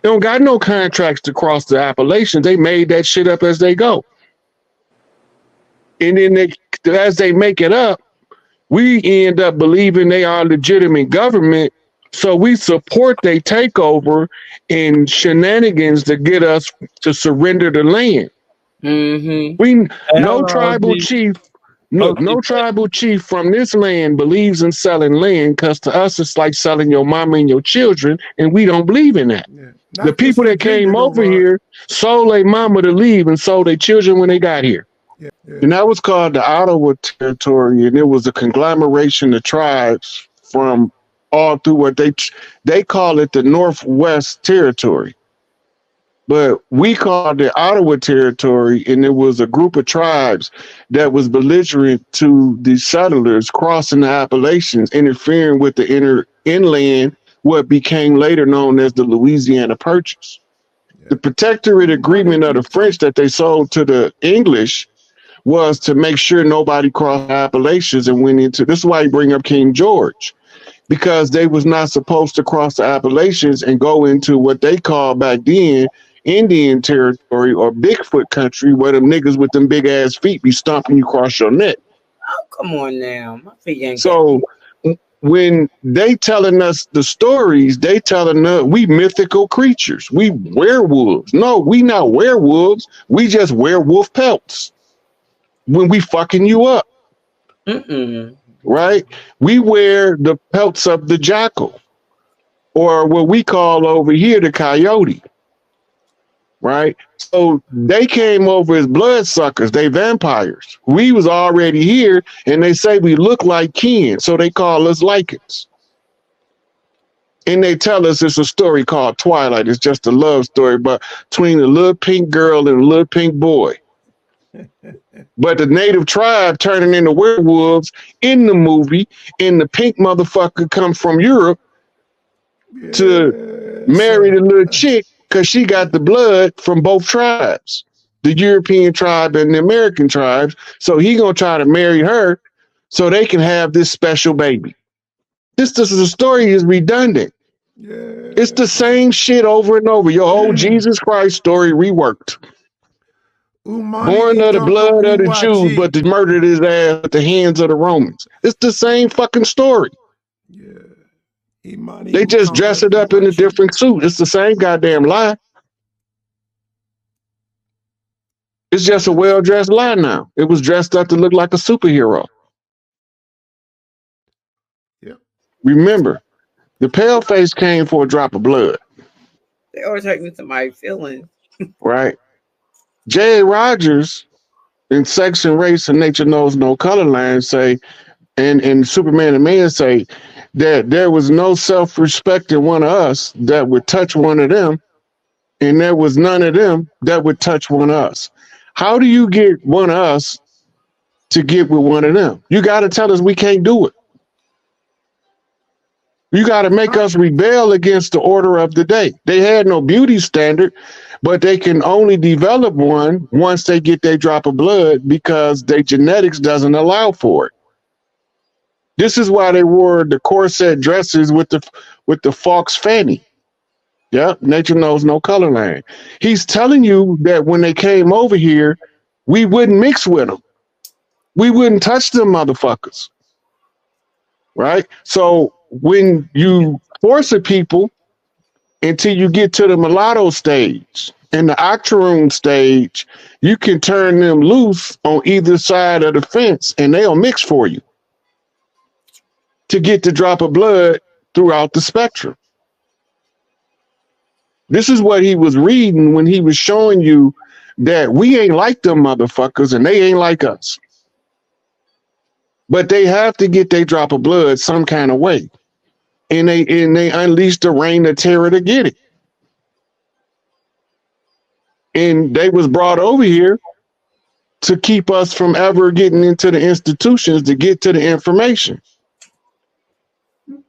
They don't got no contracts to cross the Appalachians. They made that shit up as they go. And then as they make it up, we end up believing they are legitimate government, so we support their takeover and shenanigans to get us to surrender the land. Mm-hmm. No tribal chief from this land believes in selling land, because to us it's like selling your mama and your children, and we don't believe in that. Yeah. The people that came over here sold their mama to leave and sold their children when they got here. Yeah. And that was called the Ottawa Territory, and it was a conglomeration of tribes from all through what they call it the Northwest Territory. But we called it Ottawa Territory, and it was a group of tribes that was belligerent to the settlers crossing the Appalachians, interfering with the inland, what became later known as the Louisiana Purchase. Yeah. The protectorate agreement of the French that they sold to the English was to make sure nobody crossed the Appalachians and went into, this is why you bring up King George, because they was not supposed to cross the Appalachians and go into what they called back then Indian territory or Bigfoot country, where them niggas with them big ass feet be stomping you across your neck. Oh, come on now. My feet ain't so when they telling us the stories, they telling us we mythical creatures. We werewolves. No, we not werewolves. We just wear wolf pelts when we fucking you up. Right? We wear the pelts of the jackal, or what we call over here the coyote. Right? So they came over as bloodsuckers. They vampires. We was already here, and they say we look like kin, so they call us lichens. And they tell us it's a story called Twilight. It's just a love story, but between a little pink girl and a little pink boy. But the native tribe turning into werewolves in the movie, and the pink motherfucker come from Europe to marry the little chick because she got the blood from both tribes, the European tribe and the American tribes. So he gonna try to marry her so they can have this special baby. This is a story is redundant. It's the same shit over and over. Your old Jesus Christ story reworked. Born of the blood of the Jews, but they murdered his ass at the hands of the Romans. It's the same fucking story. They just dress it up in a different suit. It's the same goddamn lie. It's just a well-dressed lie now. It was dressed up to look like a superhero. Remember, the pale face came for a drop of blood. They always hurt me somebody's feelings. Right. J.A. Rogers in Section Race and Nature Knows No Color line say, and Superman and Man say that there was no self-respect in one of us that would touch one of them, and there was none of them that would touch one of us. How do you get one of us to get with one of them? You got to tell us we can't do it. You got to make us rebel against the order of the day. They had no beauty standard, but they can only develop one once they get their drop of blood because their genetics doesn't allow for it. This is why they wore the corset dresses with the fox fanny. Yep, Nature Knows No Color line. He's telling you that when they came over here, we wouldn't mix with them. We wouldn't touch them motherfuckers. Right? So when you force a people until you get to the mulatto stage and the octoroon stage, you can turn them loose on either side of the fence and they'll mix for you to get the drop of blood throughout the spectrum. This is what he was reading when he was showing you that we ain't like them motherfuckers and they ain't like us. But they have to get their drop of blood some kind of way. And they unleashed the reign of terror to get it. And they was brought over here to keep us from ever getting into the institutions to get to the information.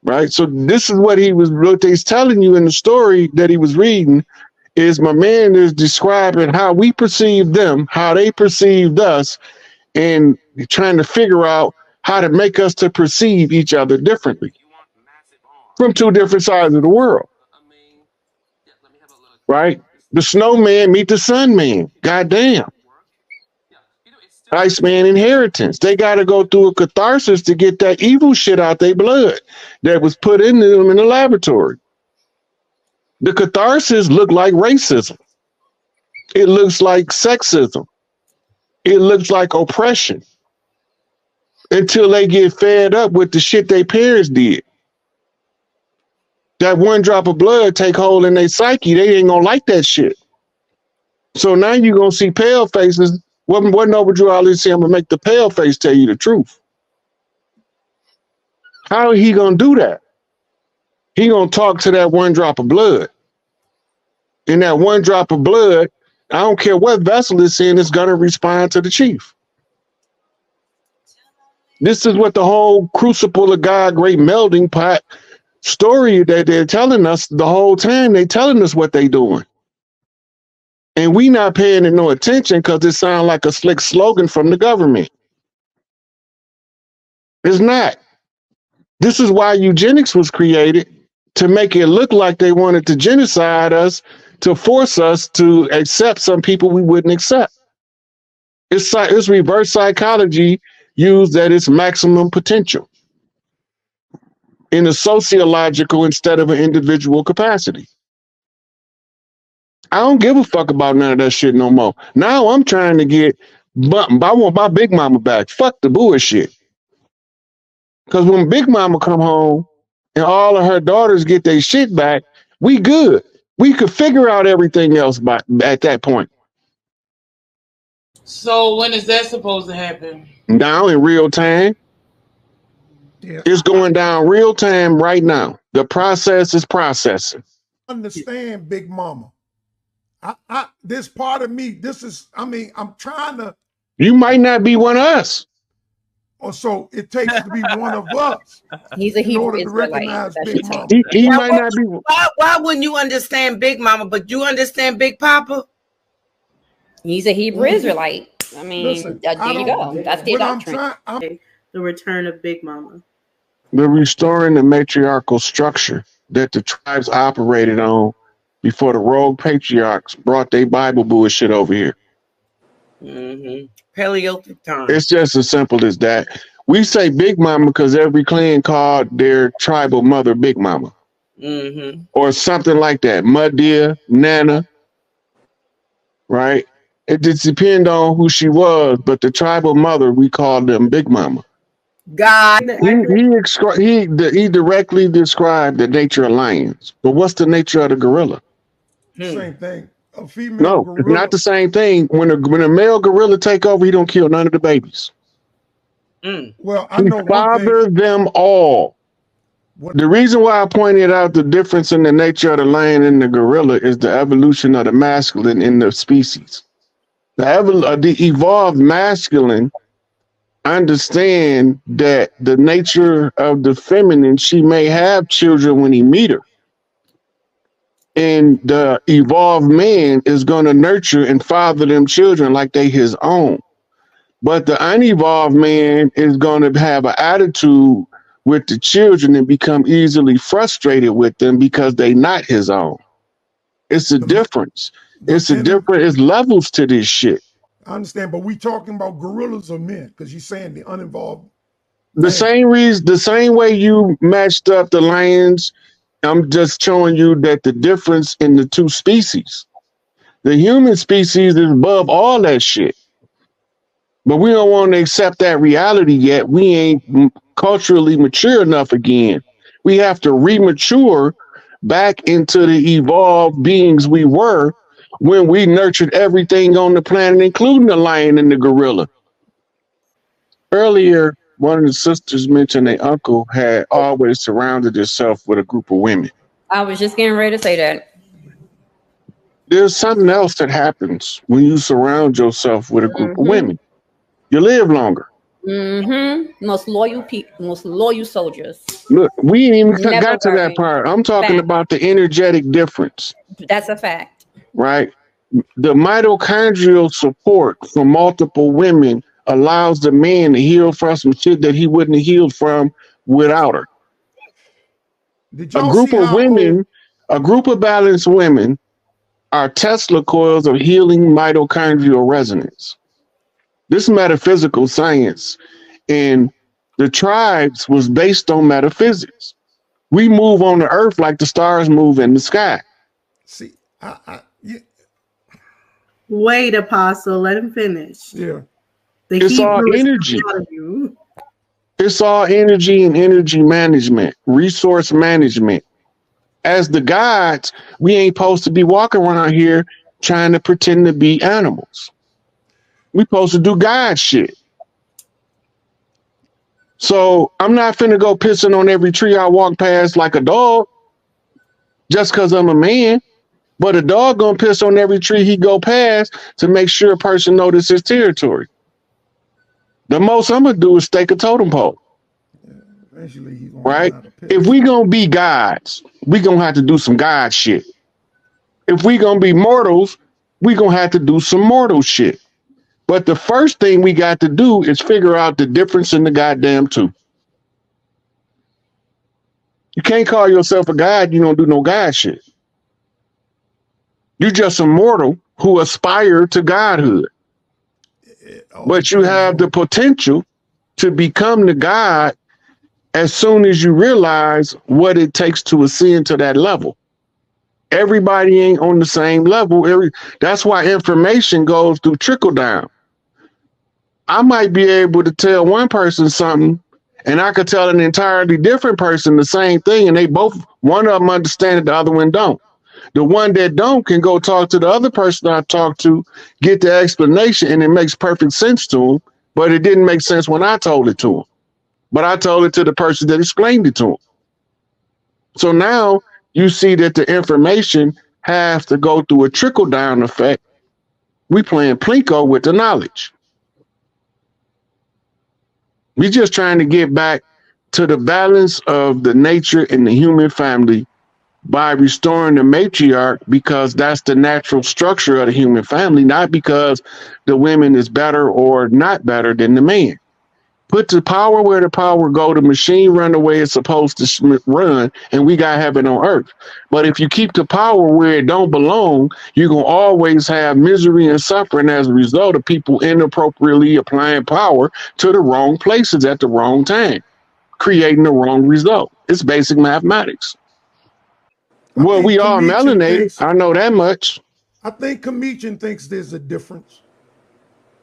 Right? So this is what he's telling you in the story that he was reading is my man is describing how we perceive them, how they perceived us, and trying to figure out how to make us to perceive each other differently from two different sides of the world. Right? The snowman meet the sun man. Goddamn. Iceman inheritance. They got to go through a catharsis to get that evil shit out their blood that was put into them in the laboratory. The catharsis look like racism. It looks like sexism. It looks like oppression until they get fed up with the shit their parents did. That one drop of blood take hold in their psyche. They ain't gonna like that shit. So now you're gonna see pale faces. What noble Drew Ali say? I'm gonna make the pale face tell you the truth. How is he gonna do that? He gonna talk to that one drop of blood. And that one drop of blood, I don't care what vessel it's in, it's gonna respond to the chief. This is what the whole crucible of God, great melding pot story that they're telling us the whole time. They telling us what they doing. And we not paying it no attention because it sounds like a slick slogan from the government. It's not. This is why eugenics was created, to make it look like they wanted to genocide us, to force us to accept some people we wouldn't accept. It's reverse psychology used at its maximum potential. in a sociological instead of an individual capacity. I don't give a fuck about none of that shit no more. Now I'm trying to get, but I want my big mama back. Fuck the bullshit. Because when Big Mama come home and all of her daughters get their shit back, we good. We could figure out everything else at that point. So when is that supposed to happen? Now in real time. Yeah. It's going down real time right now. The process is processing. Understand, Big Mama. This part of me, I'm trying to. You might not be one of us. Or so it takes to be one of us. He's a Hebrew Israelite. Big Mama. He might not be. Why wouldn't you understand Big Mama, but you understand Big Papa? He's a Hebrew Israelite. I mean, listen, there you go. That's the doctrine. The return of Big Mama. The restoring the matriarchal structure that the tribes operated on before the rogue patriarchs brought their Bible bullshit over here. Mm-hmm. Paleolithic time. It's just as simple as that. We say Big Mama because every clan called their tribal mother Big Mama. Mm-hmm. Or something like that. Muddia, Nana. Right? It just depends on who she was, but the tribal mother, we called them Big Mama. God. He directly described the nature of lions. But what's the nature of the gorilla? Same thing. A female gorilla. It's not the same thing. When a male gorilla take over, he don't kill none of the babies. Well, I know father them all. The reason why I pointed out the difference in the nature of the lion and the gorilla is the evolution of the masculine in the species. The evolved masculine understand that the nature of the feminine, she may have children when he meet her. And the evolved man is going to nurture and father them children like they his own. But the unevolved man is going to have an attitude with the children and become easily frustrated with them because they not his own. It's a difference. It's levels to this shit. I understand, but we talking about gorillas or men? Because you're saying the uninvolved. The same way you matched up the lions, I'm just showing you that the difference in the two species. The human species is above all that shit. But we don't want to accept that reality yet. We ain't culturally mature enough again. We have to remature back into the evolved beings we were when we nurtured everything on the planet, including the lion and the gorilla. Earlier, one of the sisters mentioned their uncle had always surrounded himself with a group of women. I was just getting ready to say that. There's something else that happens when you surround yourself with a group of women. You live longer. Most loyal soldiers. Look, we ain't even got to that part. I'm talking about the energetic difference. That's a fact. Right? The mitochondrial support from multiple women allows the man to heal from some shit that he wouldn't have healed from without her. A group of balanced women are Tesla coils of healing mitochondrial resonance. This metaphysical science in the tribes was based on metaphysics. We move on the earth like the stars move in the sky. See, Wait, Apostle, let him finish. Yeah. It's all energy. It's all energy and energy management, resource management. As the gods, we ain't supposed to be walking around here trying to pretend to be animals. We supposed to do God shit. So I'm not finna go pissing on every tree I walk past like a dog just because I'm a man. But a dog gonna piss on every tree he go past to make sure a person notice his territory. The most I'm gonna do is stake a totem pole. Eventually he's gonna right? If we gonna be gods, we gonna have to do some God shit. If we gonna be mortals, we gonna have to do some mortal shit. But the first thing we got to do is figure out the difference in the goddamn two. You can't call yourself a god, you don't do no God shit. You're just a mortal who aspire to godhood. But you have the potential to become the God as soon as you realize what it takes to ascend to that level. Everybody ain't on the same level. That's why information goes through trickle down. I might be able to tell one person something, and I could tell an entirely different person the same thing, and they both, one of them understand it, the other one don't. The one that don't can go talk to the other person I talked to, get the explanation, and it makes perfect sense to him, but it didn't make sense when I told it to him. But I told it to the person that explained it to him. So now you see that the information has to go through a trickle-down effect. We playing Plinko with the knowledge. We just trying to get back to the balance of the nature and the human family by restoring the matriarch, because that's the natural structure of the human family, not because the women is better or not better than the man. Put the power where the power go, the machine run the way it's supposed to run, and we got heaven on earth. But if you keep the power where it don't belong, you're going to always have misery and suffering as a result of people inappropriately applying power to the wrong places at the wrong time, creating the wrong result. It's basic mathematics. Well, we are melanated. I know that much. I think Comedian thinks there's a difference.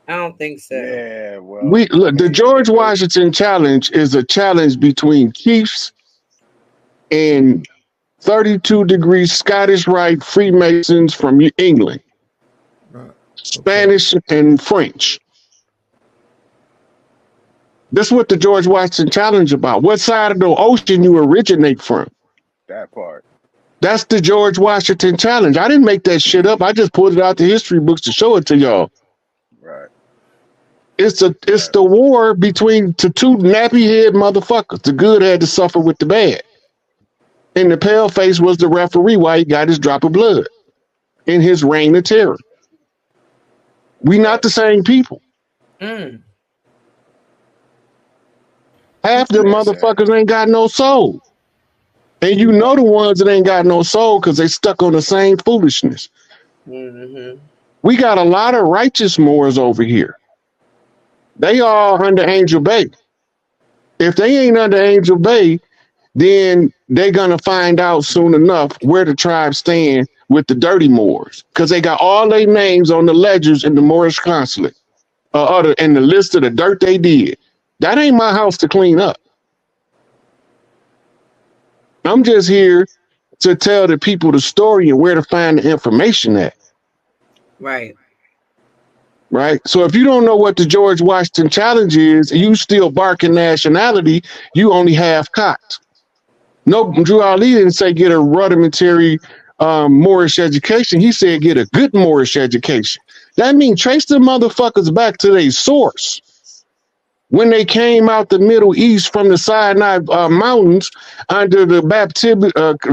I don't think so. Yeah, well, Look, the George Washington challenge is a challenge between chiefs and 32-degree Scottish Rite Freemasons from England, right. Spanish and French. That's what the George Washington challenge about. What side of the ocean you originate from? That part. That's the George Washington challenge. I didn't make that shit up. I just pulled it out the history books to show it to y'all. Right. It's the war between the two nappy head motherfuckers. The good had to suffer with the bad. And the pale face was the referee while he got his drop of blood in his reign of terror. We not the same people. Mm. Half the motherfuckers ain't got no soul. And you know the ones that ain't got no soul because they stuck on the same foolishness. Mm-hmm. We got a lot of righteous Moors over here. They all under Angel Bay. If they ain't under Angel Bay, then they're going to find out soon enough where the tribes stand with the dirty Moors, because they got all their names on the ledgers in the Moorish consulate, in the list of the dirt they did. That ain't my house to clean up. I'm just here to tell the people the story and where to find the information at. Right. Right. So if you don't know what the George Washington challenge is, and you still barking nationality, you only half cocked. No, Drew Ali didn't say get a rudimentary Moorish education. He said get a good Moorish education. That means trace the motherfuckers back to their source. When they came out the Middle East from the Sinai mountains under the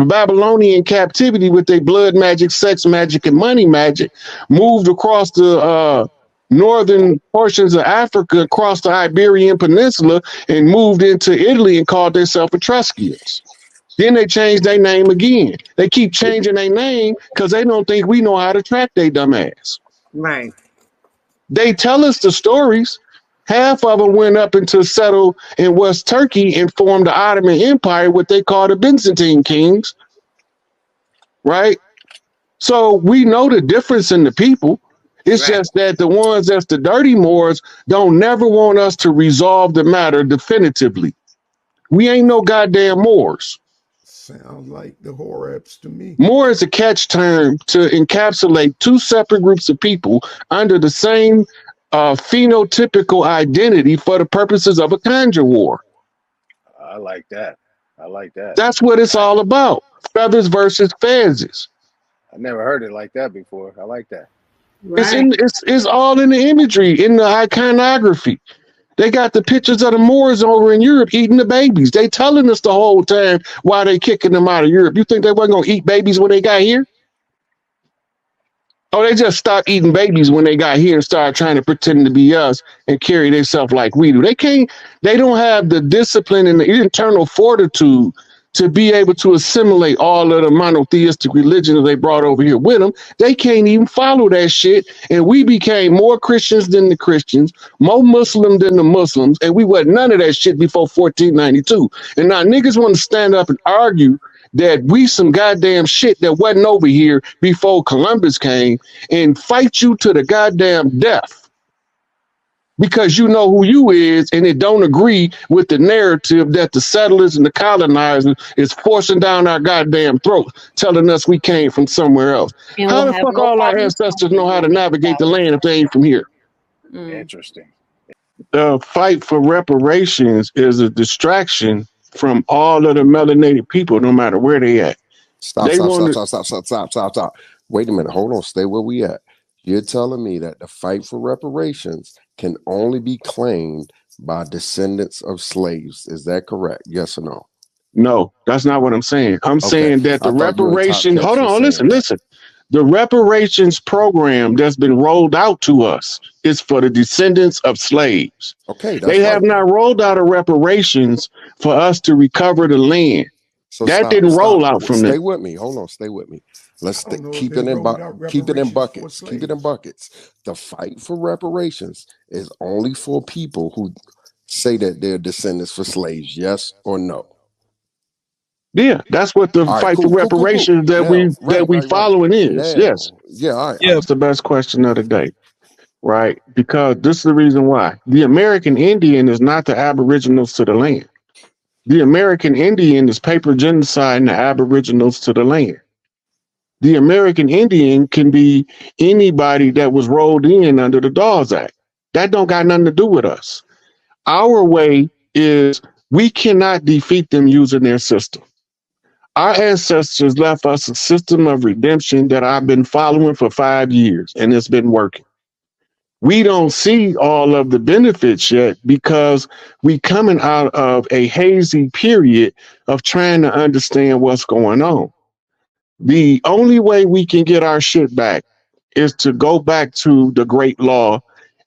Babylonian captivity with their blood magic, sex magic, and money magic, moved across the northern portions of Africa, across the Iberian Peninsula, and moved into Italy and called themselves Etruscans. Then they changed their name again. They keep changing their name because they don't think we know how to track their dumb ass. Right. They tell us the stories. Half of them went up into settle in West Turkey and formed the Ottoman Empire, what they call the Byzantine kings. Right? So we know the difference in the people. It's just that the ones that's the dirty Moors don't never want us to resolve the matter definitively. We ain't no goddamn Moors. Sounds like the Horabs to me. Moor is a catch term to encapsulate two separate groups of people under the same phenotypical identity for the purposes of a conjure war. I like that. I like that. That's what it's all about. Feathers versus fezzes. I never heard it like that before. I like that. Right. It's all in the imagery, in the iconography. They got the pictures of the Moors over in Europe eating the babies. They telling us the whole time why they kicking them out of Europe. You think they wasn't gonna eat babies when they got here? Oh, they just stopped eating babies when they got here and started trying to pretend to be us and carry themselves like we do. They don't have the discipline and the internal fortitude to be able to assimilate all of the monotheistic religions they brought over here with them. They can't even follow that shit. And we became more Christians than the Christians, more Muslim than the Muslims. And we wasn't none of that shit before 1492. And now niggas want to stand up and argue that we some goddamn shit that wasn't over here before Columbus came and fight you to the goddamn death. Because you know who you is, and it don't agree with the narrative that the settlers and the colonizers is forcing down our goddamn throats, telling us we came from somewhere else. And how we'll the fuck all our ancestors know how to navigate the land if they ain't from here? Interesting. The fight for reparations is a distraction from all of the melanated people, no matter where they at. Stop. Wait a minute. Hold on. Stay where we at. You're telling me that the fight for reparations can only be claimed by descendants of slaves. Is that correct? Yes or no? No, that's not what I'm saying. I'm saying that the reparation, hold on, listen. The reparations program that's been rolled out to us is for the descendants of slaves. Okay. They have not rolled out a reparations for us to recover the land. So that didn't roll out from them. Stay with me. Hold on. Stay with me. Let's keep it in buckets. Keep it in buckets. The fight for reparations is only for people who say that they're descendants for slaves. Yes or no? Yeah, that's what the fight for reparations that we following is. Yes. Yeah. All right. Yeah, it's the best question of the day, right? Because this is the reason why the American Indian is not the Aboriginals to the land. The American Indian is paper genocide the Aboriginals to the land. The American Indian can be anybody that was rolled in under the Dawes Act. That don't got nothing to do with us. Our way is we cannot defeat them using their system. Our ancestors left us a system of redemption that I've been following for 5 years, and it's been working. We don't see all of the benefits yet because we coming out of a hazy period of trying to understand what's going on. The only way we can get our shit back is to go back to the great law,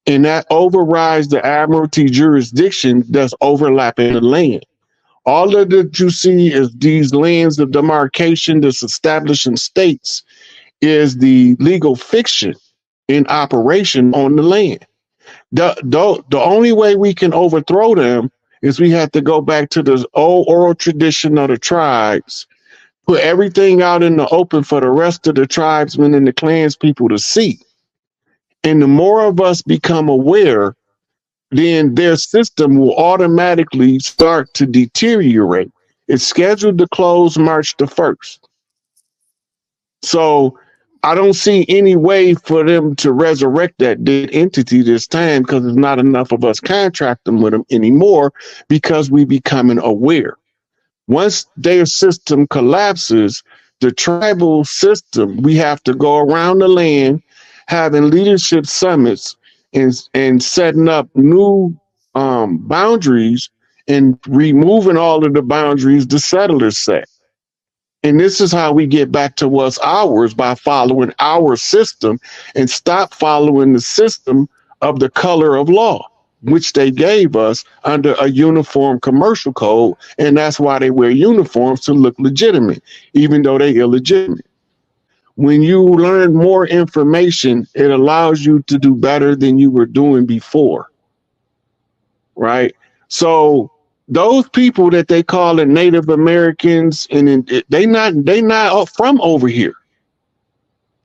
and that overrides the admiralty jurisdiction that's overlapping the land. All of that you see is these lands of demarcation that's establishing states is the legal fiction in operation on the land. The only way we can overthrow them is we have to go back to the old oral tradition of the tribes, put everything out in the open for the rest of the tribesmen and the clans people to see. And the more of us become aware, then their system will automatically start to deteriorate. It's scheduled to close March the 1st. So I don't see any way for them to resurrect that dead entity this time because there's not enough of us contracting with them anymore because we becoming aware. Once their system collapses, the tribal system, we have to go around the land having leadership summits and setting up new boundaries and removing all of the boundaries the settlers set. And this is how we get back to what's ours, by following our system and stop following the system of the color of law, which they gave us under a uniform commercial code. And that's why they wear uniforms, to look legitimate, even though they're illegitimate. When you learn more information, it allows you to do better than you were doing before. Right? So those people that they call it Native Americans, and they not from over here.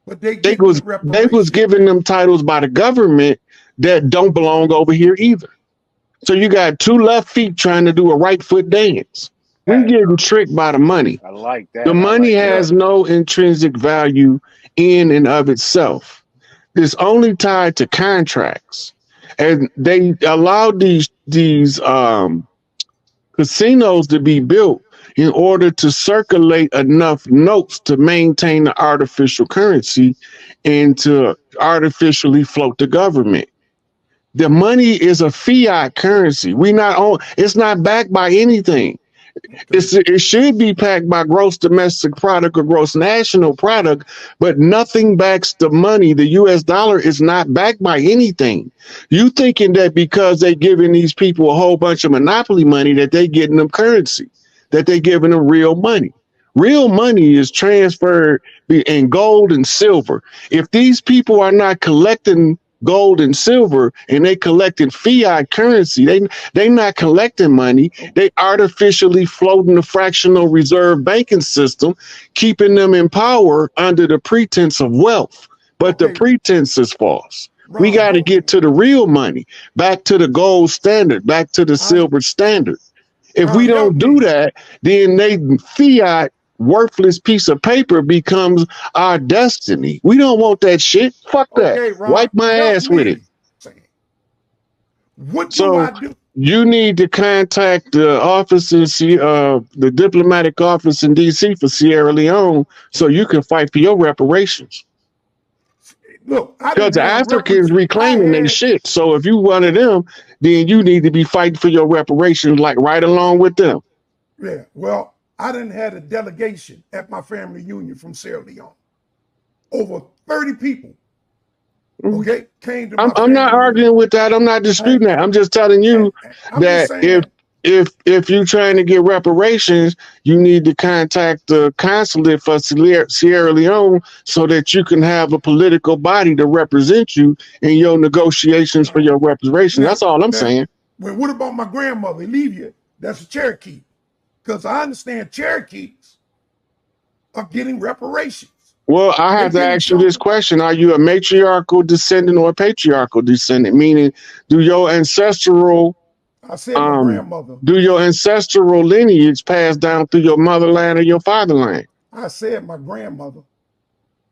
But they was giving them titles by the government that don't belong over here either. So you got two left feet trying to do a right foot dance. We're getting tricked by the money. I like that. The money has no intrinsic value in and of itself. It's only tied to contracts. And they allowed these casinos to be built in order to circulate enough notes to maintain the artificial currency and to artificially float the government. The money is a fiat currency. It's not backed by anything. It should be backed by gross domestic product or gross national product, but nothing backs the money. The US dollar is not backed by anything. You thinking that because they giving these people a whole bunch of monopoly money that they getting them currency. that they're giving them real money. Real money is transferred in gold and silver. If these people are not collecting gold and silver and they collecting fiat currency, they not collecting money. They artificially floating the fractional reserve banking system, keeping them in power under the pretense of wealth. But the pretense is false. We got to get to the real money, back to the gold standard, back to the silver standard. If we don't do that, then fiat worthless piece of paper becomes our destiny. We don't want that shit. Fuck that. Wipe my ass with it. What do I do? You need to contact the office in the diplomatic office in DC for Sierra Leone so you can fight for your reparations. Look, because the Africans reclaiming their shit. So if you one of them, then you need to be fighting for your reparations, like right along with them. Yeah, well, I done had a delegation at my family union from Sierra Leone. Over 30 people, okay, came to my I'm not arguing with that. I'm not disputing that. I'm just telling you that if you're trying to get reparations, you need to contact the consulate for Sierra Leone so that you can have a political body to represent you in your negotiations for your reparations. That's all I'm saying. Well, what about my grandmother, Olivia? That's a Cherokee. Because I understand Cherokees are getting reparations. Well, I have to ask you this question. Are you a matriarchal descendant or a patriarchal descendant? Meaning, do your ancestral I said my grandmother. Do your ancestral lineage pass down through your motherland or your fatherland? I said my grandmother.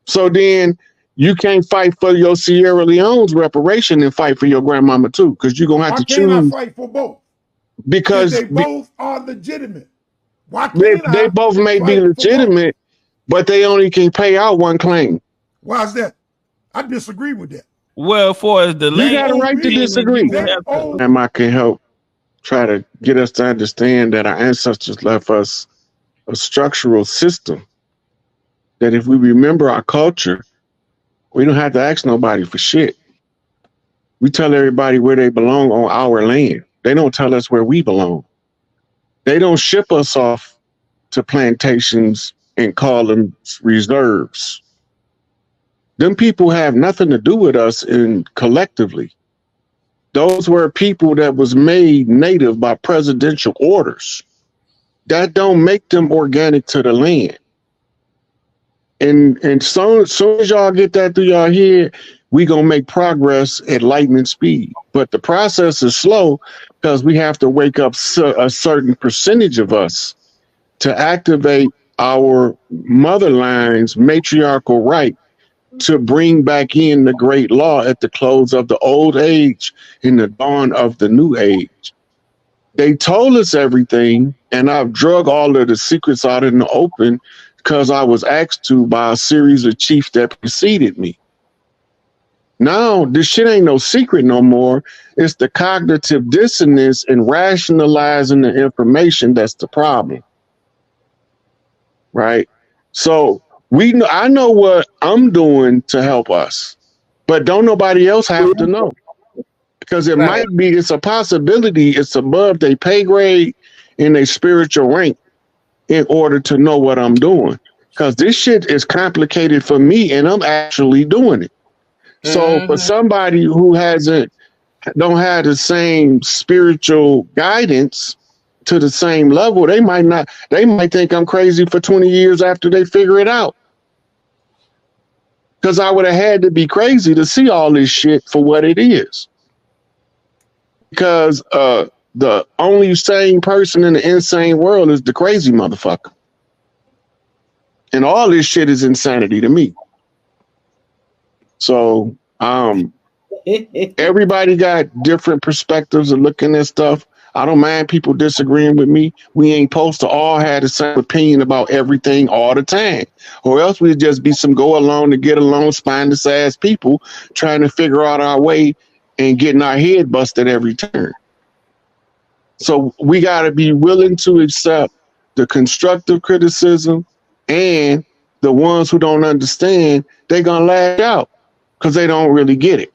So then you can't fight for your Sierra Leone's reparation and fight for your grandmama too, because you're going to have to choose. Why can't I fight for both? Because they both are legitimate. Why can't they both may be legitimate, but they only can pay out one claim. Why is that? I disagree with that. Well, for the you got a right to disagree. And I can help try to get us to understand that our ancestors left us a structural system that if we remember our culture, we don't have to ask nobody for shit. We tell everybody where they belong on our land. They don't tell us where we belong. They don't ship us off to plantations and call them reserves. Them people have nothing to do with us collectively. Those were people that was made native by presidential orders. That don't make them organic to the land. And soon as y'all get that through y'all head, we gonna make progress at lightning speed. But the process is slow because we have to wake up a certain percentage of us to activate our motherline's matriarchal right to bring back in the great law at the close of the old age and the dawn of the new age. They told us everything, and I've drug all of the secrets out in the open because I was asked to by a series of chiefs that preceded me. Now, this shit ain't no secret no more. It's the cognitive dissonance and rationalizing the information that's the problem. Right? So I know what I'm doing to help us, but don't nobody else have to know. Because it's a possibility, it's above their pay grade and their spiritual rank in order to know what I'm doing. Because this shit is complicated for me and I'm actually doing it. So for somebody who don't have the same spiritual guidance to the same level, they might think I'm crazy for 20 years after they figure it out. Because I would have had to be crazy to see all this shit for what it is. Because the only sane person in the insane world is the crazy motherfucker. And all this shit is insanity to me. So everybody got different perspectives of looking at stuff. I don't mind people disagreeing with me. We ain't supposed to all have the same opinion about everything all the time. Or else we'd just be some go along to get along, spineless ass people trying to figure out our way and getting our head busted every turn. So we got to be willing to accept the constructive criticism, and the ones who don't understand, they're going to lash out because they don't really get it.